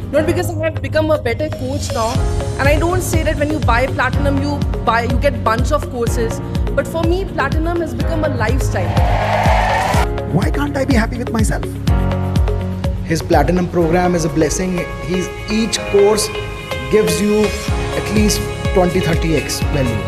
Not because I have become a better coach now. And I don't say that when you buy Platinum, you get bunch of courses. But for me, Platinum has become a lifestyle. Why can't I be happy with myself? His Platinum program is a blessing. Each course gives you at least 20-30x value.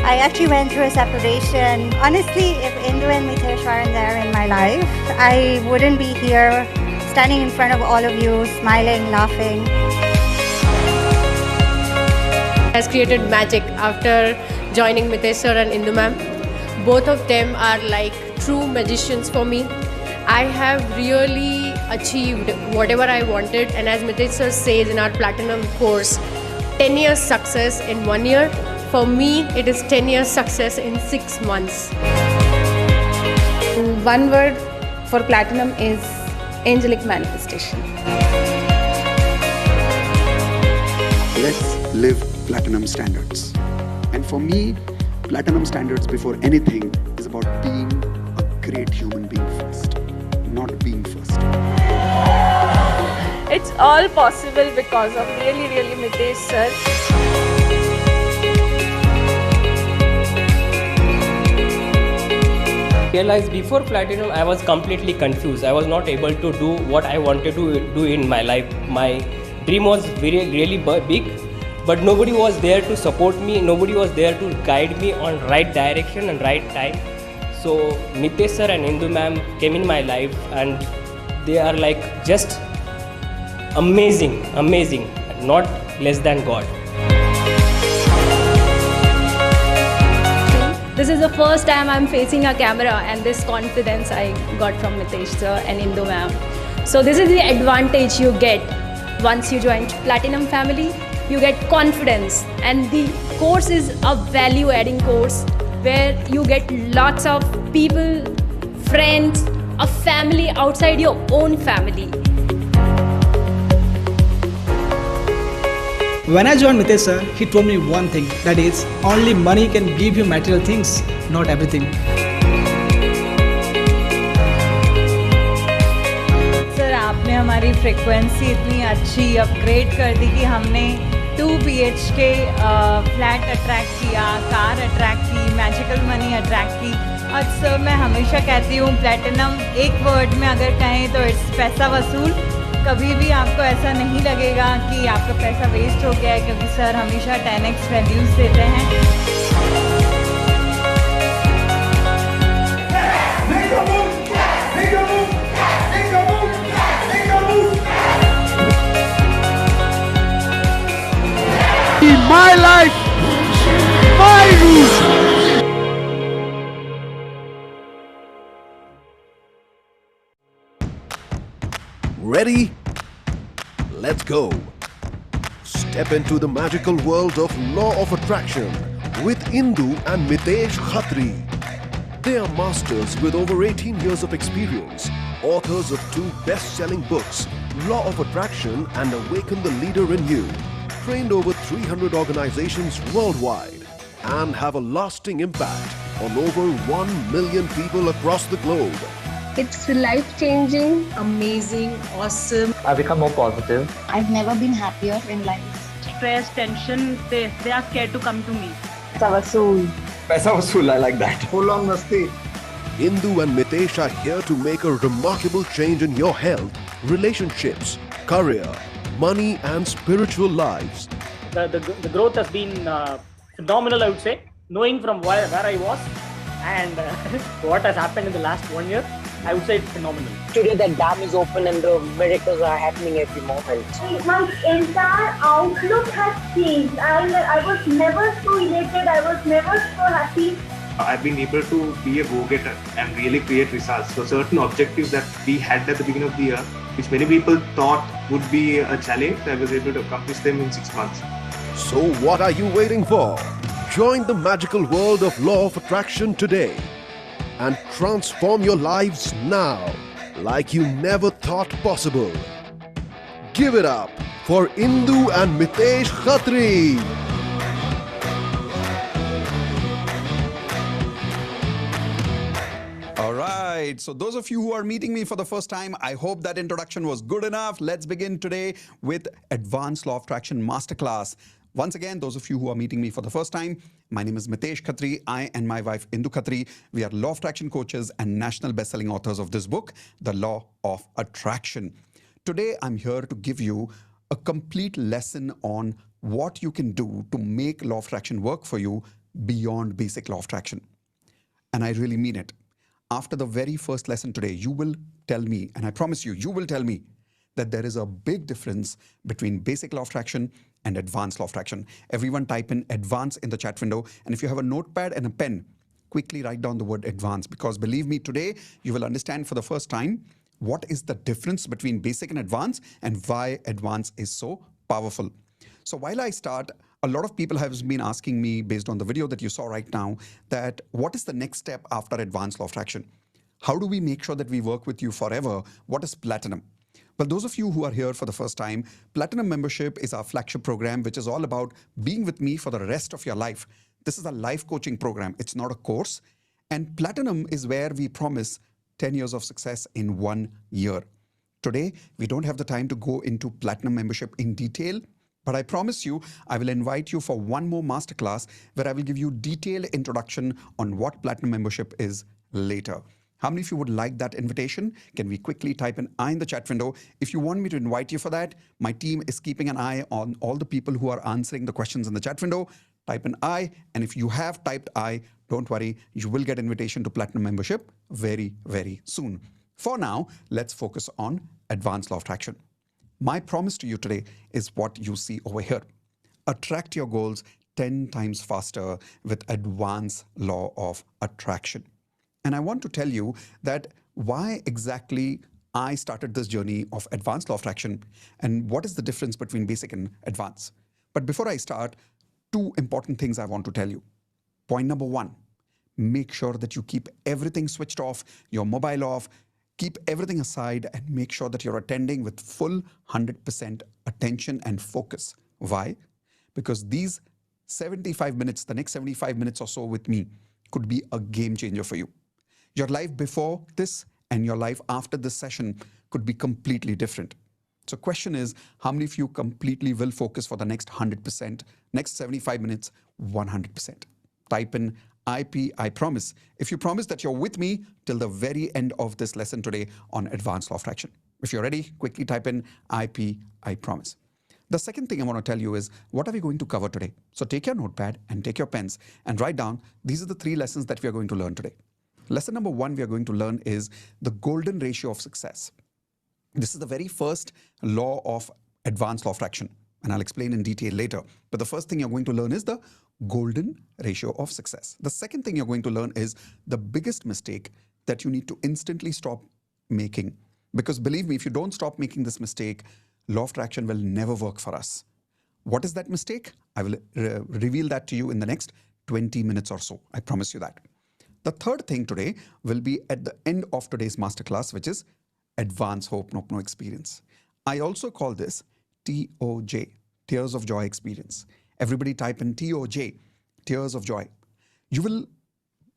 I actually went through a separation. Honestly, if Indu and Mitesh weren't there in my life, I wouldn't be here standing in front of all of you, smiling, laughing. Has created magic after joining Mitesh sir and Indu ma'am. Both of them are like true magicians for me. I have really achieved whatever I wanted, and as Mitesh sir says in our Platinum course, 10 years success in 1 year. For me, it is 10 years success in 6 months. One word for Platinum is angelic manifestation. Let's live Platinum standards. And for me, Platinum standards before anything is about being a great human being first, not being first. It's all possible because of really Mitesh sir. Realized before Platinum I was completely confused. I was not able to do what I wanted to do in my life. My dream was really big, but nobody was there to support me. Nobody was there to guide me on right direction and right time. So Mitesh sir and Indu ma'am came in my life, and they are like just amazing, not less than God. This is the first time I'm facing a camera, and this confidence I got from Mitesh sir and Indu ma'am. So this is the advantage you get once you join Platinum family. You get confidence, and the course is a value-adding course where you get lots of people, friends, a family outside your own family. When I joined Mitesh sir, he told me one thing, that is, only money can give you material things, not everything. Sir आपने हमारी frequency इतनी अच्छी upgrade कर दी कि हमने 2 BHK flat attract किया, car attract की, magical money attract की। और सर मैं हमेशा कहती हूँ प्लैटिनम एक वर्ड में अगर कहें तो इट्स पैसा वसूल। कभी भी आपको ऐसा नहीं लगेगा कि आपका पैसा वेस्ट हो गया है, क्योंकि सर हमेशा 10x वैल्यूज़ देते हैं। My life, my rules. Ready? Let's go. Step into the magical world of Law of Attraction with Indu and Mitesh Khatri. They are masters with over 18 years of experience, authors of 2 best-selling books, Law of Attraction and Awaken the Leader in You, trained over 300 organizations worldwide, and have a lasting impact on over 1 million people across the globe. It's life-changing, amazing, awesome. I've become more positive. I've never been happier in life. Stress, tension, they are scared to come to me. Paisa vasool, I like that. Full on masti. Indu and Mitesh are here to make a remarkable change in your health, relationships, career, money and spiritual lives. The growth has been phenomenal, I would say. Knowing from where I was and what has happened in the last 1 year, I would say it's phenomenal. Today the dam is open and the miracles are happening every moment. My entire outlook has changed. I was never so elated, I was never so happy. I've been able to be a go-getter and really create results. So certain objectives that we had at the beginning of the year, which many people thought would be a challenge, I was able to accomplish them in 6 months. So what are you waiting for? Join the magical world of Law of Attraction today and transform your lives now like you never thought possible. Give it up for Indu and Mitesh Khatri. All right. right. So those of you who are meeting me for the first time, I hope that introduction was good enough. Let's begin today with Advanced Law of Attraction Masterclass. Once again, those of you who are meeting me for the first time, my name is Mitesh Khatri. I and my wife Indu Khatri, we are law of attraction coaches and national best-selling authors of this book, The Law of Attraction. Today, I'm here to give you a complete lesson on what you can do to make law of attraction work for you beyond basic law of attraction. And I really mean it. After the very first lesson today, you will tell me, and I promise you, you will tell me that there is a big difference between basic law of attraction and advanced law of attraction. Everyone type in advance in the chat window. And if you have a notepad and a pen, quickly write down the word advance, because believe me, today you will understand for the first time what is the difference between basic and advanced and why advanced is so powerful. So while I start, a lot of people have been asking me, based on the video that you saw right now, that what is the next step after advanced law of attraction? How do we make sure that we work with you forever? What is Platinum? Well, those of you who are here for the first time, Platinum membership is our flagship program, which is all about being with me for the rest of your life. This is a life coaching program. It's not a course. And Platinum is where we promise 10 years of success in 1 year. Today, we don't have the time to go into Platinum membership in detail, but I promise you, I will invite you for one more masterclass where I will give you detailed introduction on what Platinum membership is later. How many of you would like that invitation? Can we quickly type an I in the chat window? If you want me to invite you for that, my team is keeping an eye on all the people who are answering the questions in the chat window. Type an I, and if you have typed I, don't worry, you will get invitation to Platinum membership very, very soon. For now, let's focus on advanced law of attraction. My promise to you today is what you see over here. Attract your goals 10 times faster with advanced law of attraction. And I want to tell you that why exactly I started this journey of advanced law of attraction and what is the difference between basic and advanced. But before I start, two important things I want to tell you. Point number one, make sure that you keep everything switched off, your mobile off, keep everything aside and make sure that you're attending with full 100% attention and focus. Why? Because these 75 minutes, the next 75 minutes or so with me could be a game changer for you. Your life before this and your life after this session could be completely different. So question is, how many of you completely will focus for the next 100%, next 75 minutes, 100%? Type in IP, I promise. If you promise that you're with me till the very end of this lesson today on advanced law of attraction. If you're ready, quickly type in IP, I promise. The second thing I want to tell you is, what are we going to cover today? So take your notepad and take your pens and write down, these are the 3 lessons that we are going to learn today. Lesson number 1 we are going to learn is the golden ratio of success. This is the very first law of advanced law of attraction, and I'll explain in detail later. But the first thing you're going to learn is the golden ratio of success. The second thing you're going to learn is the biggest mistake that you need to instantly stop making. Because believe me, if you don't stop making this mistake, law of attraction will never work for us. What is that mistake? I will reveal that to you in the next 20 minutes or so. I promise you that. The third thing today will be at the end of today's masterclass, which is Advanced Hope No Experience. I also call this TOJ, Tears of Joy Experience. Everybody type in TOJ, Tears of Joy. You will,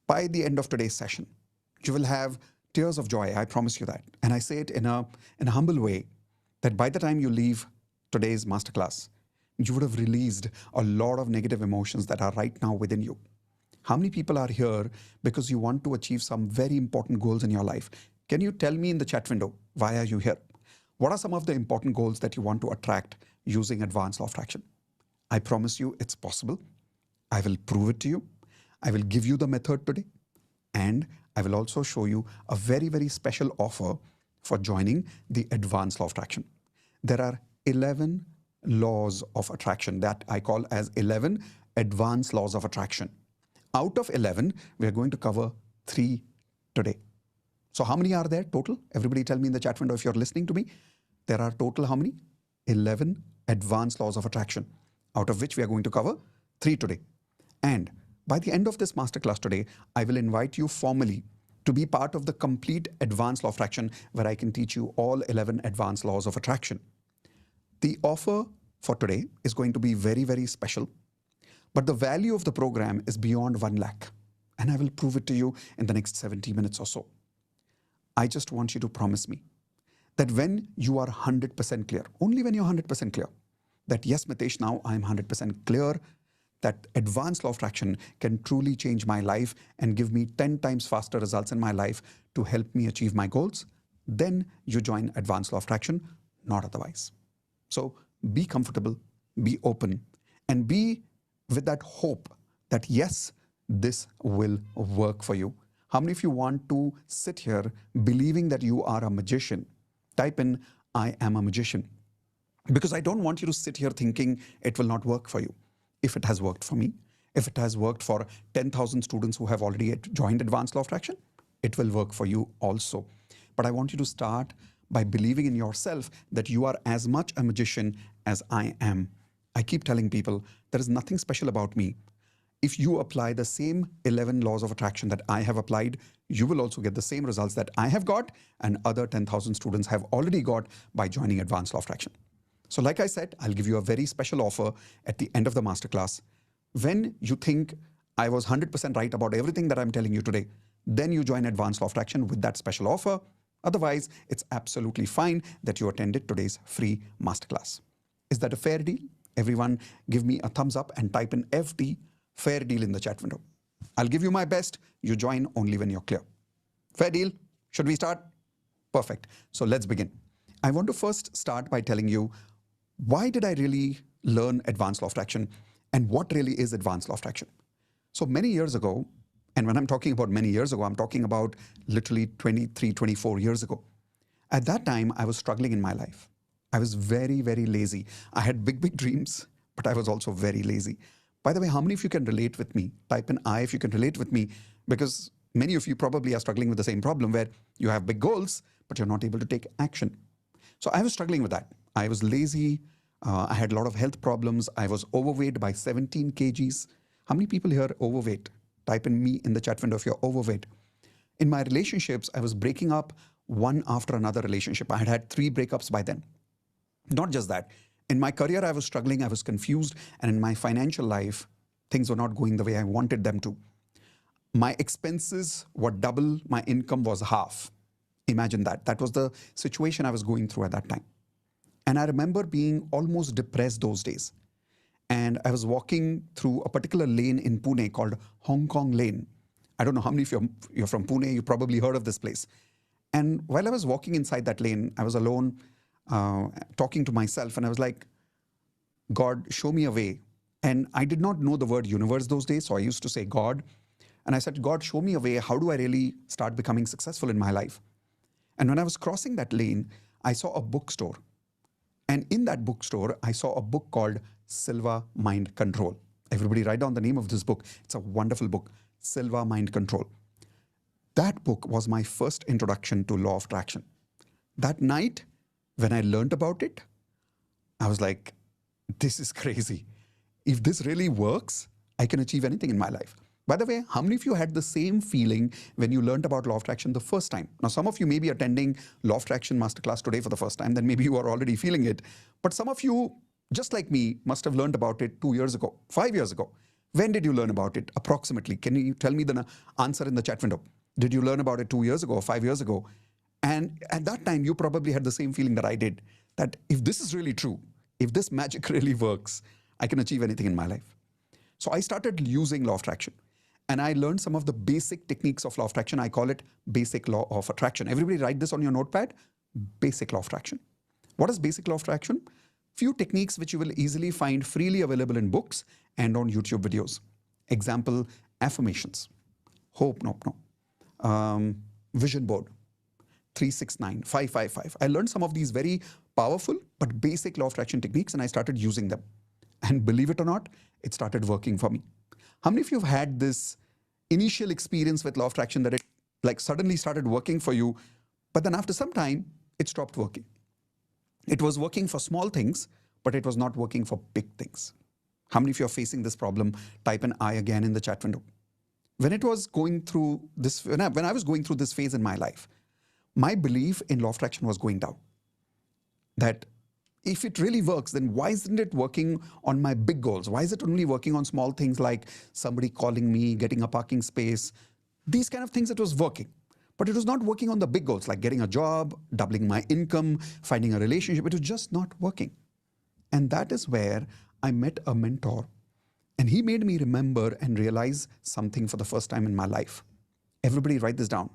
by the end of today's session, you will have tears of joy. I promise you that. And I say it in a humble way, that by the time you leave today's masterclass, you would have released a lot of negative emotions that are right now within you. How many people are here because you want to achieve some very important goals in your life? Can you tell me in the chat window, why are you here? What are some of the important goals that you want to attract using advanced law of attraction? I promise you it's possible. I will prove it to you. I will give you the method today. And I will also show you a very, very special offer for joining the advanced law of attraction. There are 11 laws of attraction that I call as 11 advanced laws of attraction. Out of 11, we are going to cover 3 today. So how many are there total? Everybody tell me in the chat window if you're listening to me. There are total how many? 11 advanced laws of attraction, out of which we are going to cover 3 today. And by the end of this masterclass today, I will invite you formally to be part of the complete advanced law of attraction, where I can teach you all 11 advanced laws of attraction. The offer for today is going to be very, very special. But the value of the program is beyond 1 lakh. And I will prove it to you in the next 70 minutes or so. I just want you to promise me that when you are 100% clear, only when you're 100% clear, that yes, Mitesh, now I'm 100% clear that advanced law of attraction can truly change my life and give me 10 times faster results in my life to help me achieve my goals, then you join advanced law of attraction, not otherwise. So be comfortable, be open, and be with that hope that yes, this will work for you. How many of you want to sit here believing that you are a magician? Type in, I am a magician. Because I don't want you to sit here thinking it will not work for you. If it has worked for me, if it has worked for 10,000 students who have already joined Advanced Law of Attraction, it will work for you also. But I want you to start by believing in yourself that you are as much a magician as I am. I keep telling people there is nothing special about me. If you apply the same 11 laws of attraction that I have applied, you will also get the same results that I have got and other 10,000 students have already got by joining Advanced Law of Attraction. So like I said, I'll give you a very special offer at the end of the masterclass. When you think I was 100% right about everything that I'm telling you today, then you join Advanced Law of Attraction with that special offer. Otherwise, it's absolutely fine that you attended today's free masterclass. Is that a fair deal? Everyone give me a thumbs up and type in FD, fair deal, in the chat window. I'll give you my best. You join only when you're clear. Fair deal? Should we start? Perfect. So let's begin. I want to first start by telling you, why did I really learn Advanced Law of Attraction and what really is Advanced Law of Attraction? So many years ago, and when I'm talking about many years ago, I'm talking about literally 23, 24 years ago. At that time, I was struggling in my life. I was very, very lazy. I had big, big dreams, but I was also very lazy. By the way, how many of you can relate with me? Type in I if you can relate with me, because many of you probably are struggling with the same problem where you have big goals, but you're not able to take action. So I was struggling with that. I was lazy. I had a lot of health problems. I was overweight by 17 kgs. How many people here are overweight? Type in me in the chat window if you're overweight. In my relationships, I was breaking up one after another relationship. I had had 3 breakups by then. Not just that. In my career, I was struggling. I was confused. And in my financial life, things were not going the way I wanted them to. My expenses were double. My income was half. Imagine that. That was the situation I was going through at that time. And I remember being almost depressed those days. And I was walking through a particular lane in Pune called Hong Kong Lane. I don't know how many of you you're from Pune, you probably heard of this place. And while I was walking inside that lane, I was alone, talking to myself, and I was like, God, show me a way. And I did not know the word universe those days, so I used to say God. And I said, God, show me a way. How do I really start becoming successful in my life? And when I was crossing that lane, I saw a bookstore. And in that bookstore, I saw a book called Silva Mind Control. Everybody write down the name of this book. It's a wonderful book, Silva Mind Control. That book was my first introduction to law of attraction. That night, when I learned about it, I was like, this is crazy. If this really works, I can achieve anything in my life. By the way, how many of you had the same feeling when you learned about law of attraction the first time? Now, some of you may be attending law of attraction masterclass today for the first time, then maybe you are already feeling it. But some of you, just like me, must have learned about it 2 years ago, 5 years ago. When did you learn about it approximately? Can you tell me the answer in the chat window? Did you learn about it 2 years ago or 5 years ago? And at that time, you probably had the same feeling that I did, that if this is really true, if this magic really works, I can achieve anything in my life. So I started using law of attraction. And I learned some of the basic techniques of law of attraction. I call it basic law of attraction. Everybody write this on your notepad. Basic law of attraction. What is basic law of attraction? Few techniques which you will easily find freely available in books and on YouTube videos. Example, affirmations. Hope, no. Vision board. 369, 555. I learned some of these very powerful but basic law of attraction techniques and I started using them. And believe it or not, it started working for me. How many of you have had this initial experience with law of attraction that it like suddenly started working for you, but then after some time, it stopped working? It was working for small things, but it was not working for big things. How many of you are facing this problem? Type an I again in the chat window. When I was going through this phase in my life, my belief in law of attraction was going down. That if it really works, then why isn't it working on my big goals? Why is it only working on small things like somebody calling me, getting a parking space? These kind of things it was working. But it was not working on the big goals like getting a job, doubling my income, finding a relationship. It was just not working. And that is where I met a mentor. And he made me remember and realize something for the first time in my life. Everybody write this down.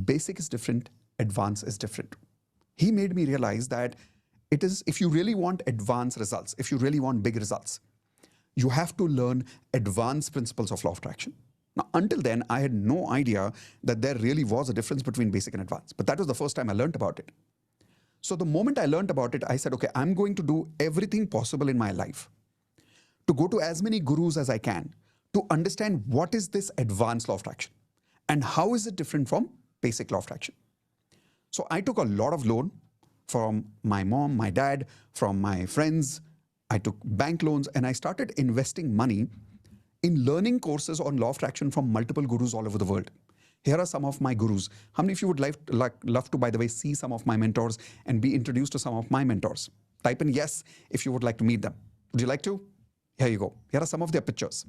Basic is different, advanced is different. He made me realize that it is, if you really want advanced results, if you really want big results, you have to learn advanced principles of law of attraction. Now, until then, I had no idea that there really was a difference between basic and advanced. But that was the first time I learned about it. So the moment I learned about it, I said, okay, I'm going to do everything possible in my life to go to as many gurus as I can to understand what is this advanced law of attraction and how is it different from basic law of attraction. So I took a lot of loan from my mom, my dad, from my friends. I took bank loans and I started investing money in learning courses on law of attraction from multiple gurus all over the world. Here are some of my gurus. How many of you would love to, by the way, see some of my mentors and be introduced to some of my mentors? Type in yes if you would like to meet them. Would you like to? Here you go. Here are some of their pictures.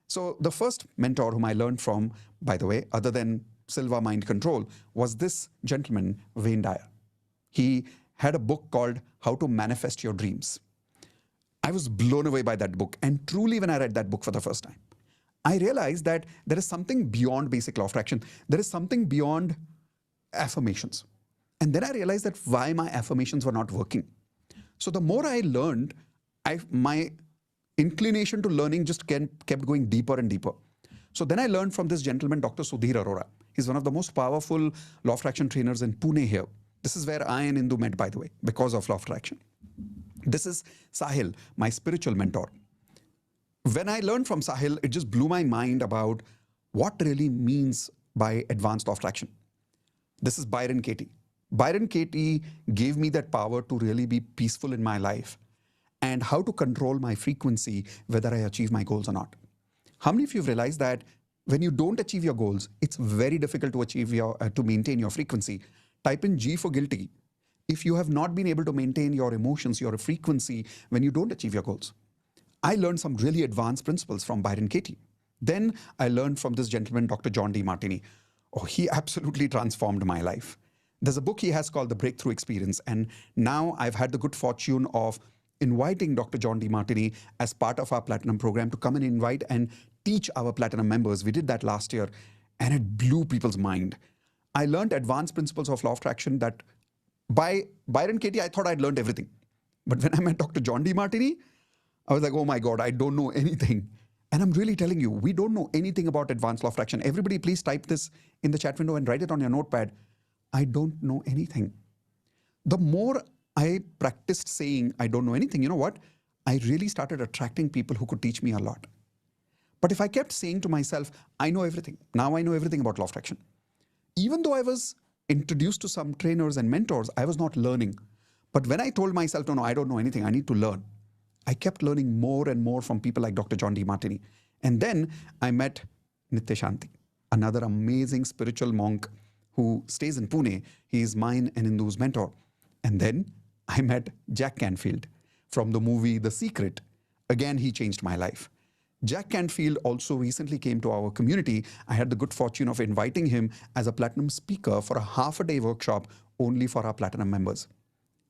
So the first mentor whom I learned from, by the way, other than Silva Mind Control, was this gentleman, Wayne Dyer. He had a book called How to Manifest Your Dreams. I was blown away by that book. And truly, when I read that book for the first time, I realized that there is something beyond basic law of attraction. There is something beyond affirmations. And then I realized that why my affirmations were not working. So the more I learned, my inclination to learning just kept going deeper and deeper. So then I learned from this gentleman, Dr. Sudhir Arora. He's one of the most powerful law of attraction trainers in Pune here. This is where I and Indu met, by the way, because of law of attraction. This is Sahil, my spiritual mentor. When I learned from Sahil, it just blew my mind about what really means by advanced law of attraction. This is Byron Katie. Byron Katie gave me that power to really be peaceful in my life and how to control my frequency, whether I achieve my goals or not. How many of you have realized that when you don't achieve your goals, it's very difficult to achieve to maintain your frequency? Type in G for guilty if you have not been able to maintain your emotions, your frequency when you don't achieve your goals. I learned some really advanced principles from Byron Katie. Then I learned from this gentleman, Dr. John Demartini. Oh, he absolutely transformed my life. There's a book he has called The Breakthrough Experience. And now I've had the good fortune of inviting Dr. John Demartini as part of our Platinum program to come and invite and teach our Platinum members. We did that last year and it blew people's mind. I learned advanced principles of law of attraction that by Byron Katie, I thought I'd learned everything. But when I met Dr. John Demartini, I was like, oh my God, I don't know anything. And I'm really telling you, we don't know anything about advanced law of attraction. Everybody, please type this in the chat window and write it on your notepad. I don't know anything. The more I practiced saying I don't know anything, you know what? I really started attracting people who could teach me a lot. But if I kept saying to myself, I know everything. Now I know everything about law of attraction. Even though I was introduced to some trainers and mentors, I was not learning. But when I told myself, no, I don't know anything, I need to learn, I kept learning more and more from people like Dr. John Demartini. And then I met Nityashanti, another amazing spiritual monk who stays in Pune. He is mine and Indu's mentor. And then I met Jack Canfield from the movie The Secret. Again, he changed my life. Jack Canfield also recently came to our community. I had the good fortune of inviting him as a Platinum speaker for a half-a-day workshop only for our Platinum members.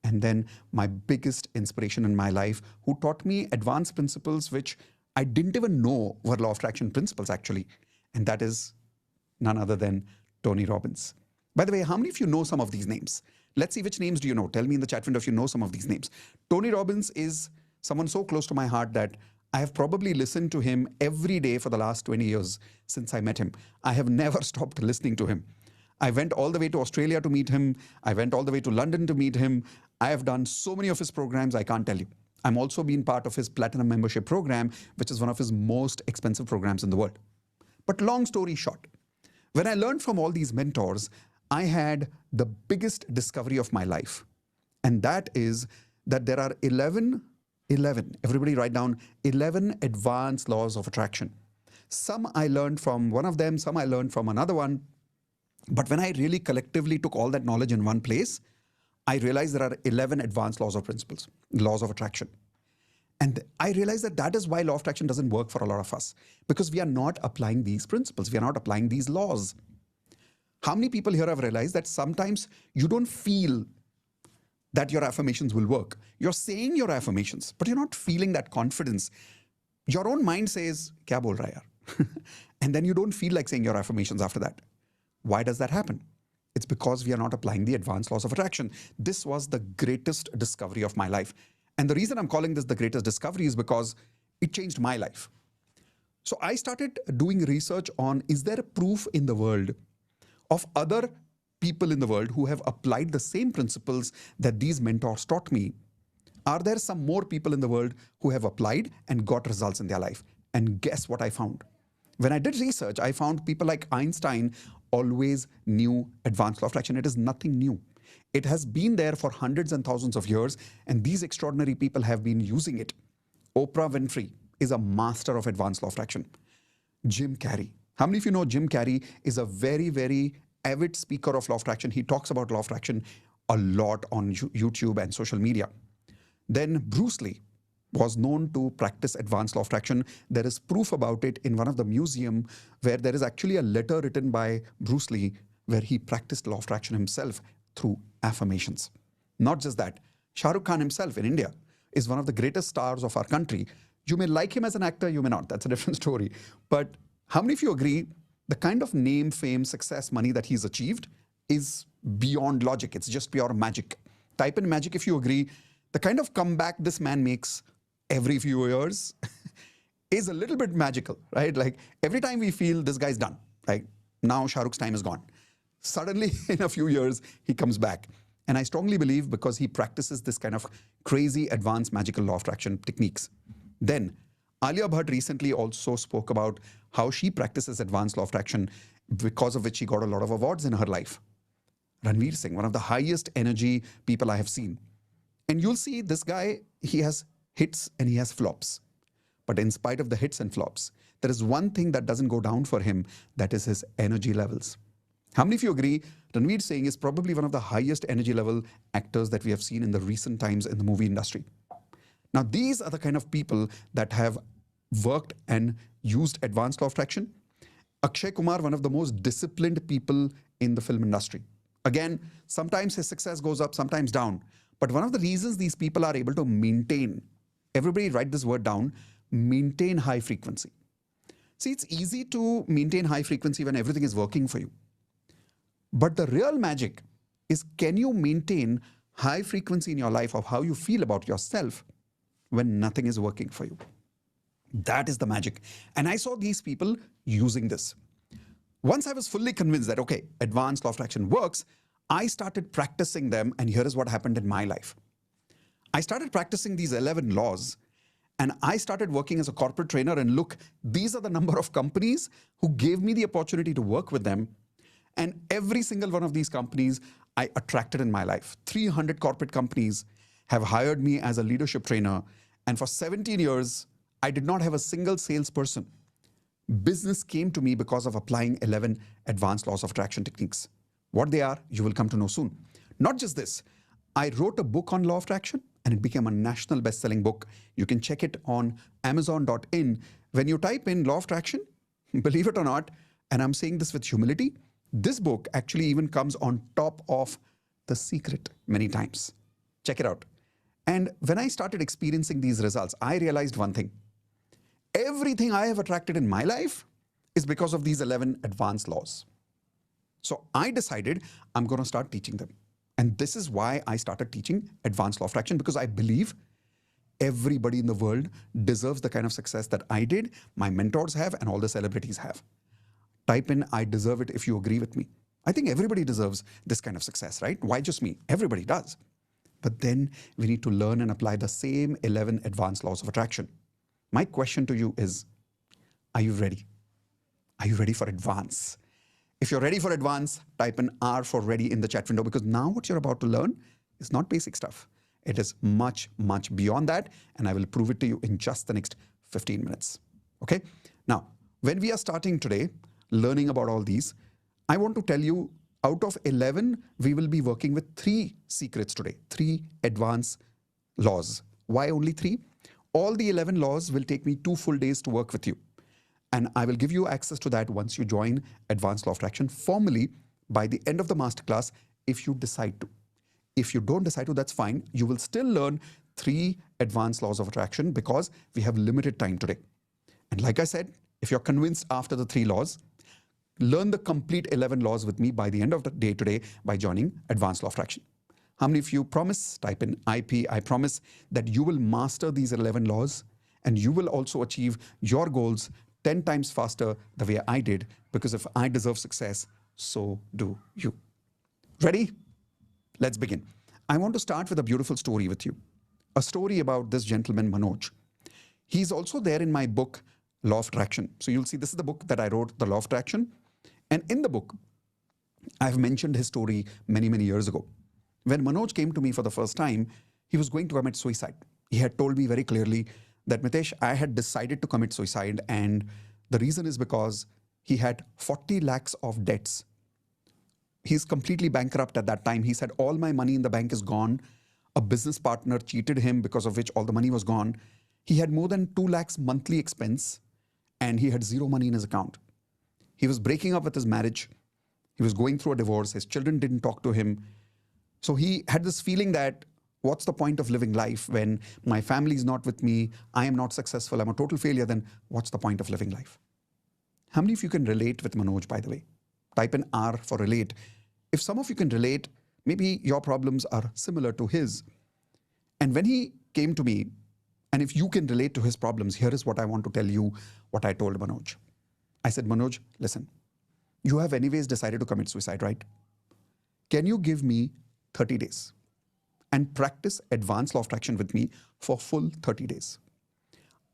And then my biggest inspiration in my life, who taught me advanced principles which I didn't even know were law of attraction principles actually. And that is none other than Tony Robbins. By the way, how many of you know some of these names? Let's see which names do you know. Tell me in the chat window if you know some of these names. Tony Robbins is someone so close to my heart that I have probably listened to him every day for the last 20 years since I met him. I have never stopped listening to him. I went all the way to Australia to meet him. I went all the way to London to meet him. I have done so many of his programs, I can't tell you. I'm also been part of his Platinum membership program, which is one of his most expensive programs in the world. But long story short, when I learned from all these mentors, I had the biggest discovery of my life. And that is that there are 11, everybody write down 11 advanced laws of attraction. Some I learned from one of them, some I learned from another one. But when I really collectively took all that knowledge in one place, I realized there are 11 advanced laws of attraction. And I realized that that is why law of attraction doesn't work for a lot of us, because we are not applying these principles. We are not applying these laws. How many people here have realized that sometimes you don't feel that your affirmations will work? You're saying your affirmations, but you're not feeling that confidence. Your own mind says, kya bol raha hai yaar? And then you don't feel like saying your affirmations after that. Why does that happen? It's because we are not applying the advanced laws of attraction. This was the greatest discovery of my life. And the reason I'm calling this the greatest discovery is because it changed my life. So I started doing research on, is there a proof in the world of other people in the world who have applied the same principles that these mentors taught me? Are there some more people in the world who have applied and got results in their life? And guess what I found? When I did research, I found people like Einstein always knew advanced law of attraction. It is nothing new. It has been there for hundreds and thousands of years, and these extraordinary people have been using it. Oprah Winfrey is a master of advanced law of attraction. Jim Carrey. How many of you know Jim Carrey is a very, very avid speaker of law of attraction? He talks about law of attraction a lot on YouTube and social media. Then Bruce Lee was known to practice advanced law of attraction. There is proof about it in one of the museum where there is actually a letter written by Bruce Lee where he practiced law of attraction himself through affirmations. Not just that, Shah Rukh Khan himself in India is one of the greatest stars of our country. You may like him as an actor, you may not. That's a different story. But how many of you agree the kind of name, fame, success, money that he's achieved is beyond logic? It's just pure magic. Type in magic if you agree. The kind of comeback this man makes every few years is a little bit magical, right? Like every time we feel this guy's done, like now Shah Rukh's time is gone. Suddenly in a few years, he comes back. And I strongly believe because he practices this kind of crazy advanced magical law of attraction techniques. Then Alia Bhatt recently also spoke about how she practices advanced law of attraction, because of which she got a lot of awards in her life. Ranveer Singh, one of the highest energy people I have seen. And you'll see this guy, he has hits and he has flops. But in spite of the hits and flops, there is one thing that doesn't go down for him, that is his energy levels. How many of you agree Ranveer Singh is probably one of the highest energy level actors that we have seen in the recent times in the movie industry? Now, these are the kind of people that have worked and used advanced law of attraction. Akshay Kumar, one of the most disciplined people in the film industry. Again, sometimes his success goes up, sometimes down. But one of the reasons these people are able to maintain, everybody write this word down, maintain high frequency. See, it's easy to maintain high frequency when everything is working for you. But the real magic is, can you maintain high frequency in your life of how you feel about yourself when nothing is working for you? That is the magic. And I saw these people using this. Once I was fully convinced that, okay, advanced law of attraction works, I started practicing them, and here is what happened in my life. I started practicing these 11 laws, and I started working as a corporate trainer, and look, these are the number of companies who gave me the opportunity to work with them. And every single one of these companies I attracted in my life. 300 corporate companies have hired me as a leadership trainer. And for 17 years, I did not have a single salesperson. Business came to me because of applying 11 advanced laws of attraction techniques. What they are, you will come to know soon. Not just this, I wrote a book on law of attraction, and it became a national best-selling book. You can check it on Amazon.in. When you type in law of attraction, believe it or not, and I'm saying this with humility, this book actually even comes on top of The Secret many times. Check it out. And when I started experiencing these results, I realized one thing. Everything I have attracted in my life is because of these 11 advanced laws. So I decided I'm going to start teaching them. And this is why I started teaching advanced law of attraction, because I believe everybody in the world deserves the kind of success that I did, my mentors have, and all the celebrities have. Type in, I deserve it, if you agree with me. I think everybody deserves this kind of success, right? Why just me? Everybody does. But then we need to learn and apply the same 11 advanced laws of attraction. My question to you is, are you ready? Are you ready for advance? If you're ready for advance, type in R for ready in the chat window, because now what you're about to learn is not basic stuff. It is much, much beyond that, and I will prove it to you in just the next 15 minutes. Okay? Now, when we are starting today, learning about all these, I want to tell you, out of 11, we will be working with 3 secrets today, 3 advanced laws. Why only 3? All the 11 laws will take me 2 full days to work with you. And I will give you access to that once you join Advanced Law of Attraction formally by the end of the masterclass if you decide to. If you don't decide to, that's fine. You will still learn 3 advanced laws of attraction because we have limited time today. And like I said, if you're convinced after the 3 laws, learn the complete 11 laws with me by the end of the day today by joining Advanced Law of Attraction. How many of you promise? Type in IP. I promise that you will master these 11 laws and you will also achieve your goals 10 times faster the way I did, because if I deserve success, so do you. Ready? Let's begin. I want to start with a beautiful story with you. A story about this gentleman, Manoj. He's also there in my book, Law of Attraction. So you'll see this is the book that I wrote, The Law of Attraction. And in the book, I've mentioned his story many, many years ago. When Manoj came to me for the first time, he was going to commit suicide. He had told me very clearly that, Mitesh, I had decided to commit suicide, and the reason is because he had 40 lakhs of debts. He's completely bankrupt at that time. He said, all my money in the bank is gone. A business partner cheated him, because of which all the money was gone. He had more than 2 lakhs monthly expense, and he had 0 money in his account. He was breaking up with his marriage. He was going through a divorce. His children didn't talk to him. So he had this feeling that, what's the point of living life when my family is not with me? I am not successful. I'm a total failure. Then what's the point of living life? How many of you can relate with Manoj, by the way? Type in R for relate. If some of you can relate, maybe your problems are similar to his. And when he came to me, and if you can relate to his problems, here is what I want to tell you, what I told Manoj. I said, Manoj, listen, you have anyways decided to commit suicide, right? Can you give me 30 days and practice Advanced Law of Attraction with me for full 30 days?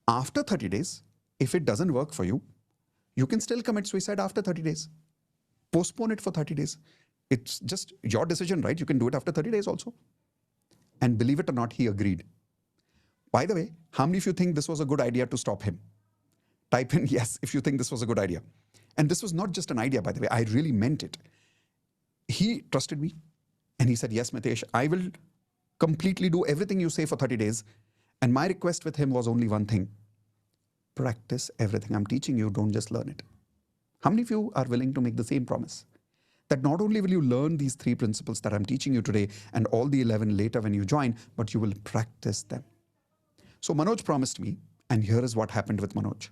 After 30 days, if it doesn't work for you, you can still commit suicide after 30 days. Postpone it for 30 days. It's just your decision, right? You can do it after 30 days also. And believe it or not, he agreed. By the way, how many of you think this was a good idea to stop him? Type in yes if you think this was a good idea. And this was not just an idea, by the way. I really meant it. He trusted me and he said, yes, Mitesh, I will completely do everything you say for 30 days. And my request with him was only one thing. Practice everything I'm teaching you. Don't just learn it. How many of you are willing to make the same promise? That not only will you learn these 3 principles that I'm teaching you today and all the 11 later when you join, but you will practice them. So Manoj promised me, and here is what happened with Manoj.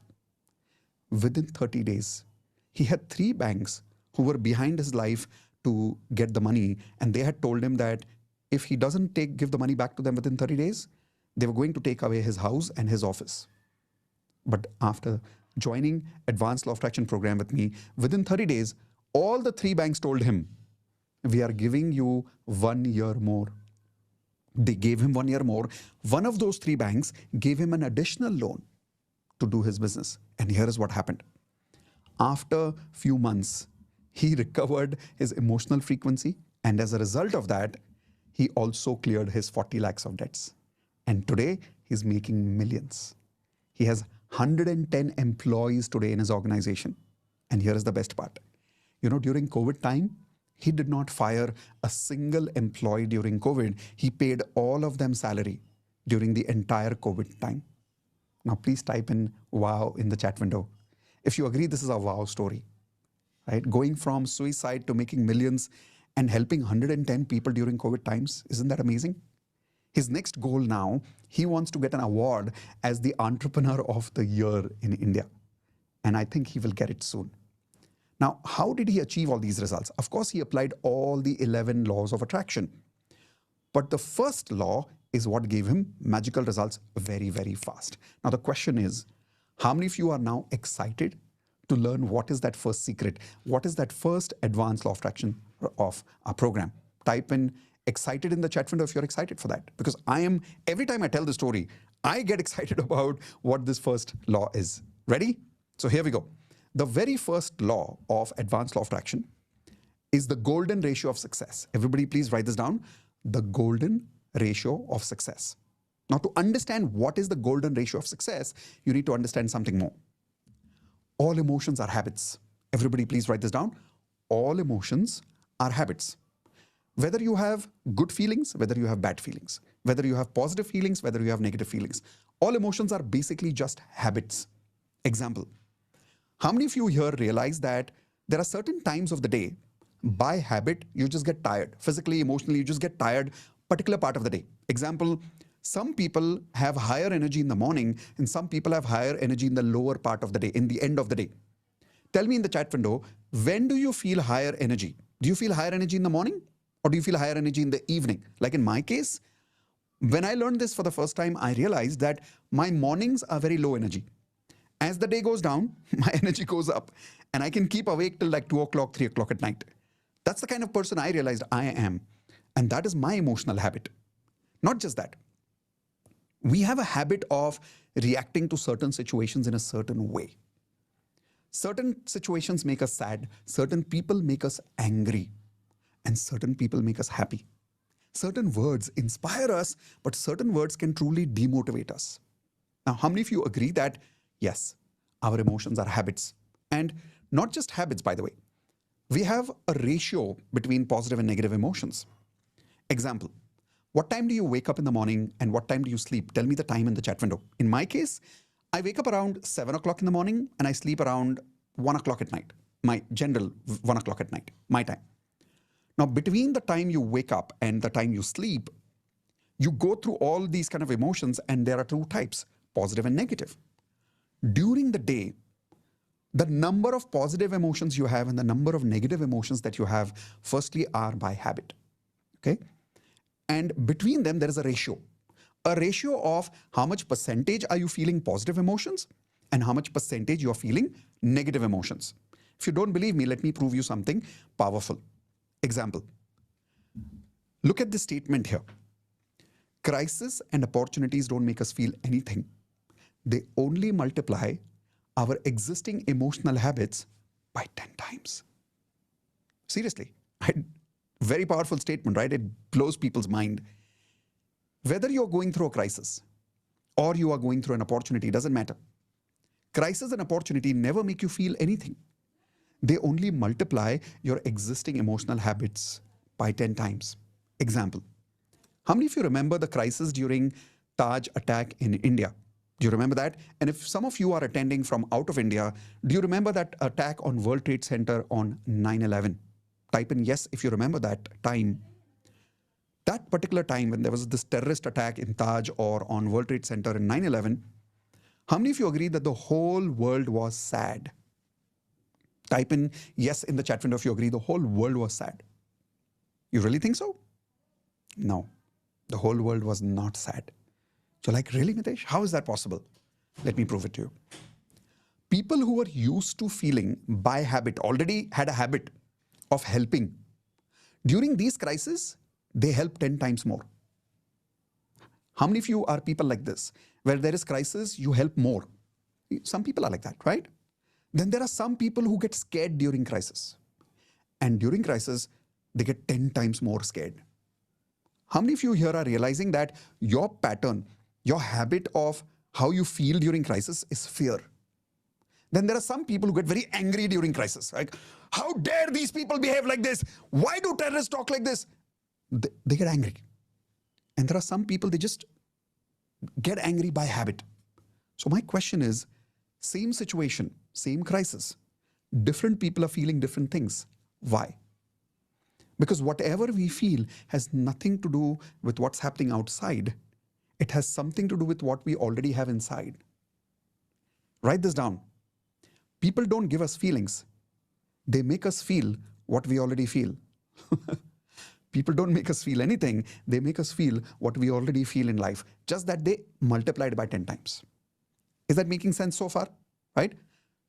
Within 30 days, he had 3 banks who were behind his life to get the money, and they had told him that if he doesn't give the money back to them within 30 days, they were going to take away his house and his office. But after joining Advanced Law of Attraction program with me, within 30 days, all the 3 banks told him, we are giving you 1 year more. They gave him 1 year more. One of those 3 banks gave him an additional loan to do his business. And here is what happened. After few months, he recovered his emotional frequency. And as a result of that, he also cleared his 40 lakhs of debts. And today, he's making millions. He has 110 employees today in his organization. And here is the best part. You know, during COVID time, he did not fire a single employee during COVID. He paid all of them salary during the entire COVID time. Now, please type in wow in the chat window. If you agree, this is a wow story, right? Going from suicide to making millions and helping 110 people during COVID times. Isn't that amazing? His next goal now, he wants to get an award as the Entrepreneur of the Year in India. And I think he will get it soon. Now, how did he achieve all these results? Of course, he applied all the 11 laws of attraction. But the first law is what gave him magical results very, very fast. Now, the question is, how many of you are now excited to learn what is that first secret? What is that first Advanced Law of Attraction of our program? Type in excited in the chat window if you're excited for that. Because every time I tell the story, I get excited about what this first law is. Ready? So here we go. The very first law of Advanced Law of Attraction is the golden ratio of success. Everybody please write this down. The golden ratio of success. Now, to understand what is the golden ratio of success, you need to understand something more. All emotions are habits. Everybody please write this down. All emotions are habits. Whether you have good feelings, whether you have bad feelings, whether you have positive feelings, whether you have negative feelings, all emotions are basically just habits. Example. How many of you here realize that there are certain times of the day By habit, you just get tired. Physically, emotionally, you just get tired particular part of the day. Example, some people have higher energy in the morning and some people have higher energy in the lower part of the day, in the end of the day. Tell me in the chat window, when do you feel higher energy? Do you feel higher energy in the morning or do you feel higher energy in the evening? Like in my case, when I learned this for the first time, I realized that my mornings are very low energy. As the day goes down, my energy goes up and I can keep awake till like 2 o'clock, 3 o'clock at night. That's the kind of person I realized I am. And that is my emotional habit. Not just that. We have a habit of reacting to certain situations in a certain way. Certain situations make us sad, certain people make us angry, and certain people make us happy. Certain words inspire us, but certain words can truly demotivate us. Now, how many of you agree that, yes, our emotions are habits? And not just habits, by the way. We have a ratio between positive and negative emotions. Example, what time do you wake up in the morning and what time do you sleep? Tell me the time in the chat window. In my case, I wake up around 7 o'clock in the morning and I sleep around 1 o'clock at night. My general 1 o'clock at night, my time. Now, between the time you wake up and the time you sleep, you go through all these kind of emotions and there are two types, positive and negative. During the day, the number of positive emotions you have and the number of negative emotions that you have, firstly, are by habit. Okay? And between them, there is a ratio. A ratio of how much percentage are you feeling positive emotions and how much percentage you are feeling negative emotions. If you don't believe me, let me prove you something powerful. Example. Look at this statement here. Crisis and opportunities don't make us feel anything. They only multiply our existing emotional habits by 10 times. Seriously, very powerful statement, right? It blows people's mind. Whether you're going through a crisis or you are going through an opportunity, doesn't matter. Crisis and opportunity never make you feel anything. They only multiply your existing emotional habits by 10 times. Example. How many of you remember the crisis during Taj attack in India? Do you remember that? And if some of you are attending from out of India, do you remember that attack on World Trade Center on 9/11? Type in yes if you remember that time. That particular time when there was this terrorist attack in Taj or on World Trade Center in 9/11, how many of you agree that the whole world was sad? Type in yes in the chat window if you agree the whole world was sad. You really think so? No, the whole world was not sad. So like, really, Mitesh? How is that possible? Let me prove it to you. People who are used to feeling by habit, already had a habit of helping. During these crises, they help 10 times more. How many of you are people like this? Where there is crisis, you help more. Some people are like that, right? Then there are some people who get scared during crisis. And during crisis, they get 10 times more scared. How many of you here are realizing that your pattern, your habit of how you feel during crisis is fear? Then there are some people who get very angry during crisis. Like, how dare these people behave like this? Why do terrorists talk like this? They get angry. And there are some people, they just get angry by habit. So my question is, same situation, same crisis, different people are feeling different things. Why? Because whatever we feel has nothing to do with what's happening outside. It has something to do with what we already have inside. Write this down. People don't give us feelings. They make us feel what we already feel. People don't make us feel anything. They make us feel what we already feel in life. Just that they multiplied by 10 times. Is that making sense so far? Right?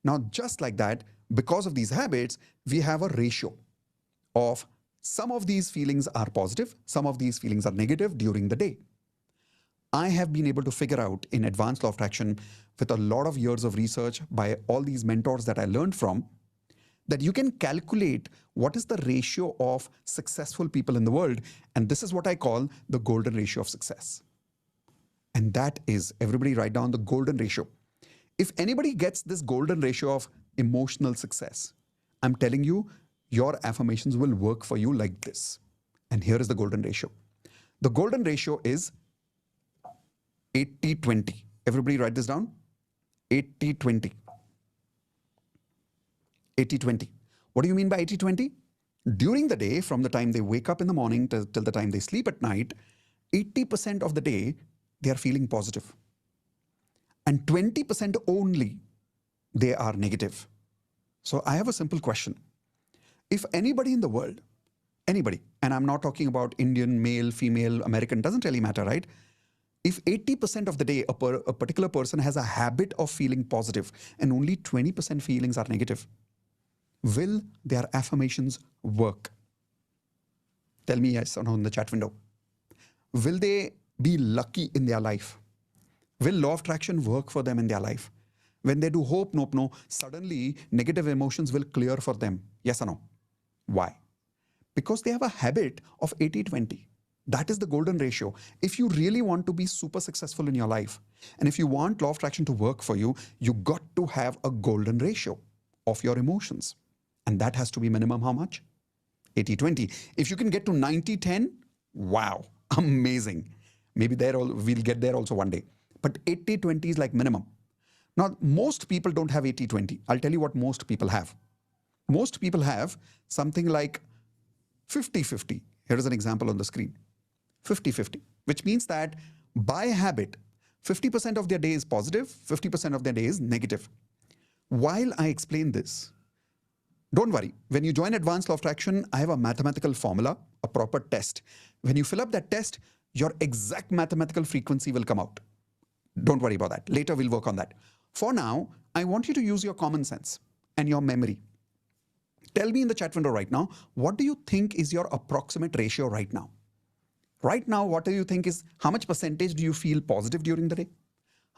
Now, just like that, because of these habits, we have a ratio of some of these feelings are positive, some of these feelings are negative during the day. I have been able to figure out in advanced law of attraction with a lot of years of research by all these mentors that I learned from, that you can calculate what is the ratio of successful people in the world. And this is what I call the golden ratio of success. And that is, everybody write down the golden ratio. If anybody gets this golden ratio of emotional success, I'm telling you, your affirmations will work for you like this. And here is the golden ratio. The golden ratio is 80-20. Everybody write this down. 80-20. 80-20. What do you mean by 80-20? During the day, from the time they wake up in the morning till the time they sleep at night, 80% of the day, they are feeling positive. And 20% only, they are negative. So I have a simple question. If anybody in the world, anybody, and I'm not talking about Indian, male, female, American, doesn't really matter, right? If 80% of the day, a particular person has a habit of feeling positive and only 20% feelings are negative, will their affirmations work? Tell me yes or no in the chat window. Will they be lucky in their life? Will law of attraction work for them in their life? When they do hope, nope, no, suddenly negative emotions will clear for them. Yes or no? Why? Because they have a habit of 80-20. That is the golden ratio. If you really want to be super successful in your life, and if you want law of attraction to work for you, you got to have a golden ratio of your emotions. And that has to be minimum how much? 80-20. If you can get to 90-10, wow, amazing. Maybe we'll get there also one day. But 80-20 is like minimum. Now, most people don't have 80-20. I'll tell you what most people have. Most people have something like 50-50. Here is an example on the screen. 50-50, which means that by habit, 50% of their day is positive, 50% of their day is negative. While I explain this, don't worry. When you join Advanced Law of Attraction, I have a mathematical formula, a proper test. When you fill up that test, your exact mathematical frequency will come out. Don't worry about that. Later, we'll work on that. For now, I want you to use your common sense and your memory. Tell me in the chat window right now, what do you think is your approximate ratio right now? Right now, what do you think is, how much percentage do you feel positive during the day?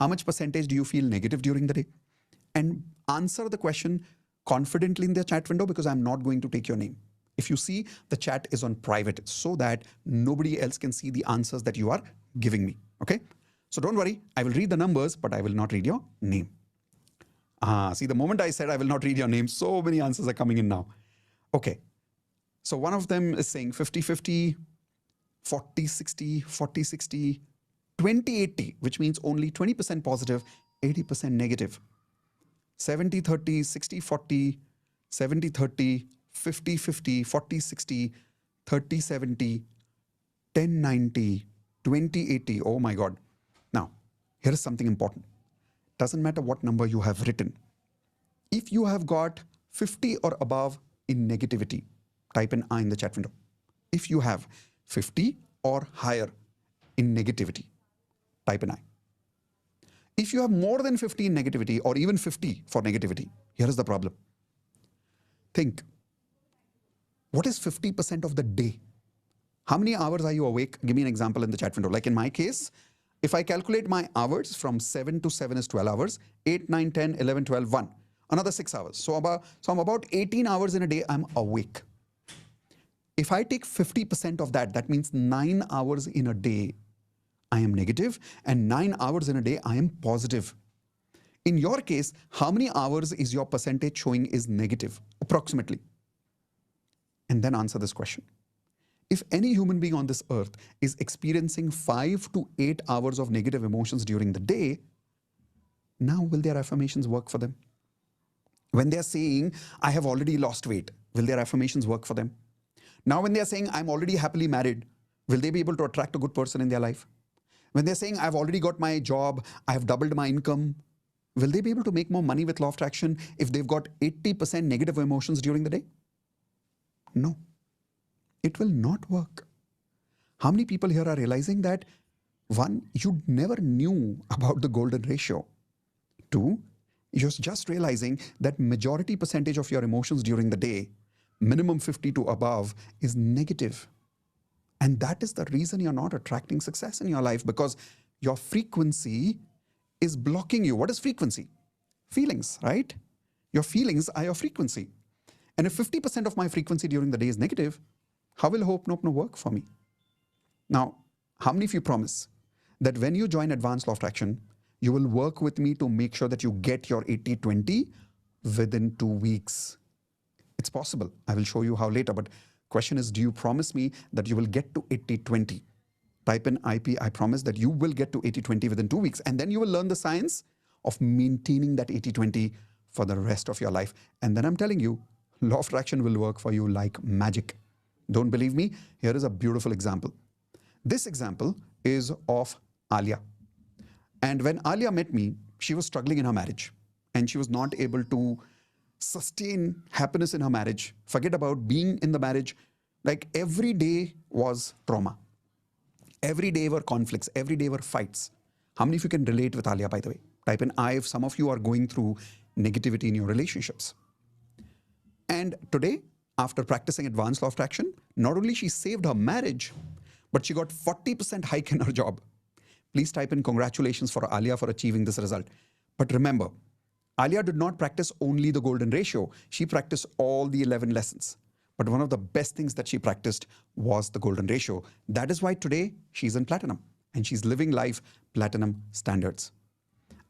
How much percentage do you feel negative during the day? And answer the question confidently in the chat window, because I'm not going to take your name. If you see, the chat is on private so that nobody else can see the answers that you are giving me. Okay? So don't worry, I will read the numbers, but I will not read your name. See, the moment I said I will not read your name, so many answers are coming in now. Okay. So one of them is saying 50-50, 40-60, 40-60, 20-80, which means only 20% positive, 80% negative. 70-30, 60-40, 70-30, 50-50, 40-60, 30-70, 10-90, 20-80. Oh my God. Now, here is something important. Doesn't matter what number you have written. If you have got 50 or above in negativity, type an I in the chat window. If you have 50 or higher in negativity, type an I. If you have more than 50 in negativity or even 50 for negativity, here is the problem. Think, what is 50% of the day? How many hours are you awake? Give me an example in the chat window. Like in my case, if I calculate my hours from 7 to 7 is 12 hours, 8, 9, 10, 11, 12, 1, another 6 hours. So I'm about 18 hours in a day, I'm awake. If I take 50% of that, that means 9 hours in a day, I am negative, and 9 hours in a day, I am positive. In your case, how many hours is your percentage showing is negative, approximately? And then answer this question. If any human being on this earth is experiencing 5 to 8 hours of negative emotions during the day, now will their affirmations work for them? When they're saying, I have already lost weight, will their affirmations work for them? Now when they're saying, I'm already happily married, will they be able to attract a good person in their life? When they're saying, I've already got my job, I have doubled my income, will they be able to make more money with law of attraction if they've got 80% negative emotions during the day? No. It will not work. How many people here are realizing that, one, you never knew about the golden ratio. Two, you're just realizing that majority percentage of your emotions during the day, minimum 50 to above, is negative. And that is the reason you're not attracting success in your life, because your frequency is blocking you. What is frequency? Feelings, right? Your feelings are your frequency. And if 50% of my frequency during the day is negative, how will hope nope no work for me? Now, how many of you promise that when you join Advanced Law of Attraction, you will work with me to make sure that you get your 80-20 within 2 weeks? It's possible. I will show you how later. But question is, do you promise me that you will get to 80-20? Type in IP, I promise that you will get to 80-20 within 2 weeks. And then you will learn the science of maintaining that 80-20 for the rest of your life. And then I'm telling you, law of attraction will work for you like magic. Don't believe me? Here is a beautiful example. This example is of Alia. And when Alia met me, she was struggling in her marriage and she was not able to sustain happiness in her marriage. Forget about being in the marriage. Like every day was trauma. Every day were conflicts. Every day were fights. How many of you can relate with Alia, by the way? Type in I if some of you are going through negativity in your relationships. And today, after practicing advanced law of attraction, not only she saved her marriage, but she got 40% hike in her job. Please type in congratulations for Alia for achieving this result. But remember, Alia did not practice only the golden ratio. She practiced all the 11 lessons. But one of the best things that she practiced was the golden ratio. That is why today she's in platinum and she's living life platinum standards.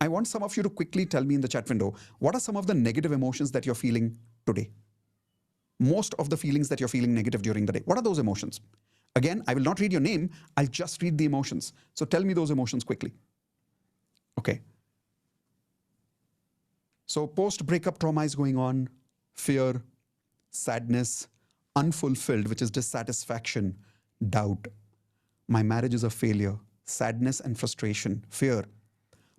I want some of you to quickly tell me in the chat window, what are some of the negative emotions that you're feeling today? Most of the feelings that you're feeling negative during the day. What are those emotions? Again, I will not read your name. I'll just read the emotions. So tell me those emotions quickly. Okay. So post-breakup trauma is going on. Fear, sadness, unfulfilled, which is dissatisfaction, doubt. My marriage is a failure. Sadness and frustration, fear.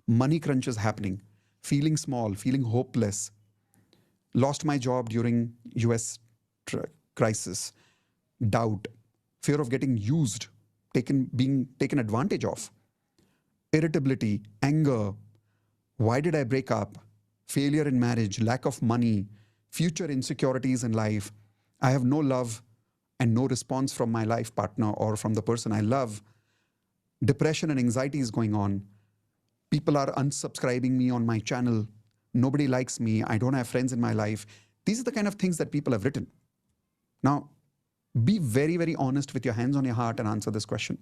Money crunch is happening. Feeling small, feeling hopeless. Lost my job during US crisis. Doubt. Fear of getting used, being taken advantage of. Irritability, anger. Why did I break up? Failure in marriage, lack of money, future insecurities in life. I have no love and no response from my life partner or from the person I love. Depression and anxiety is going on. People are unsubscribing me on my channel. Nobody likes me. I don't have friends in my life. These are the kind of things that people have written. Now, be very, very honest with your hands on your heart and answer this question.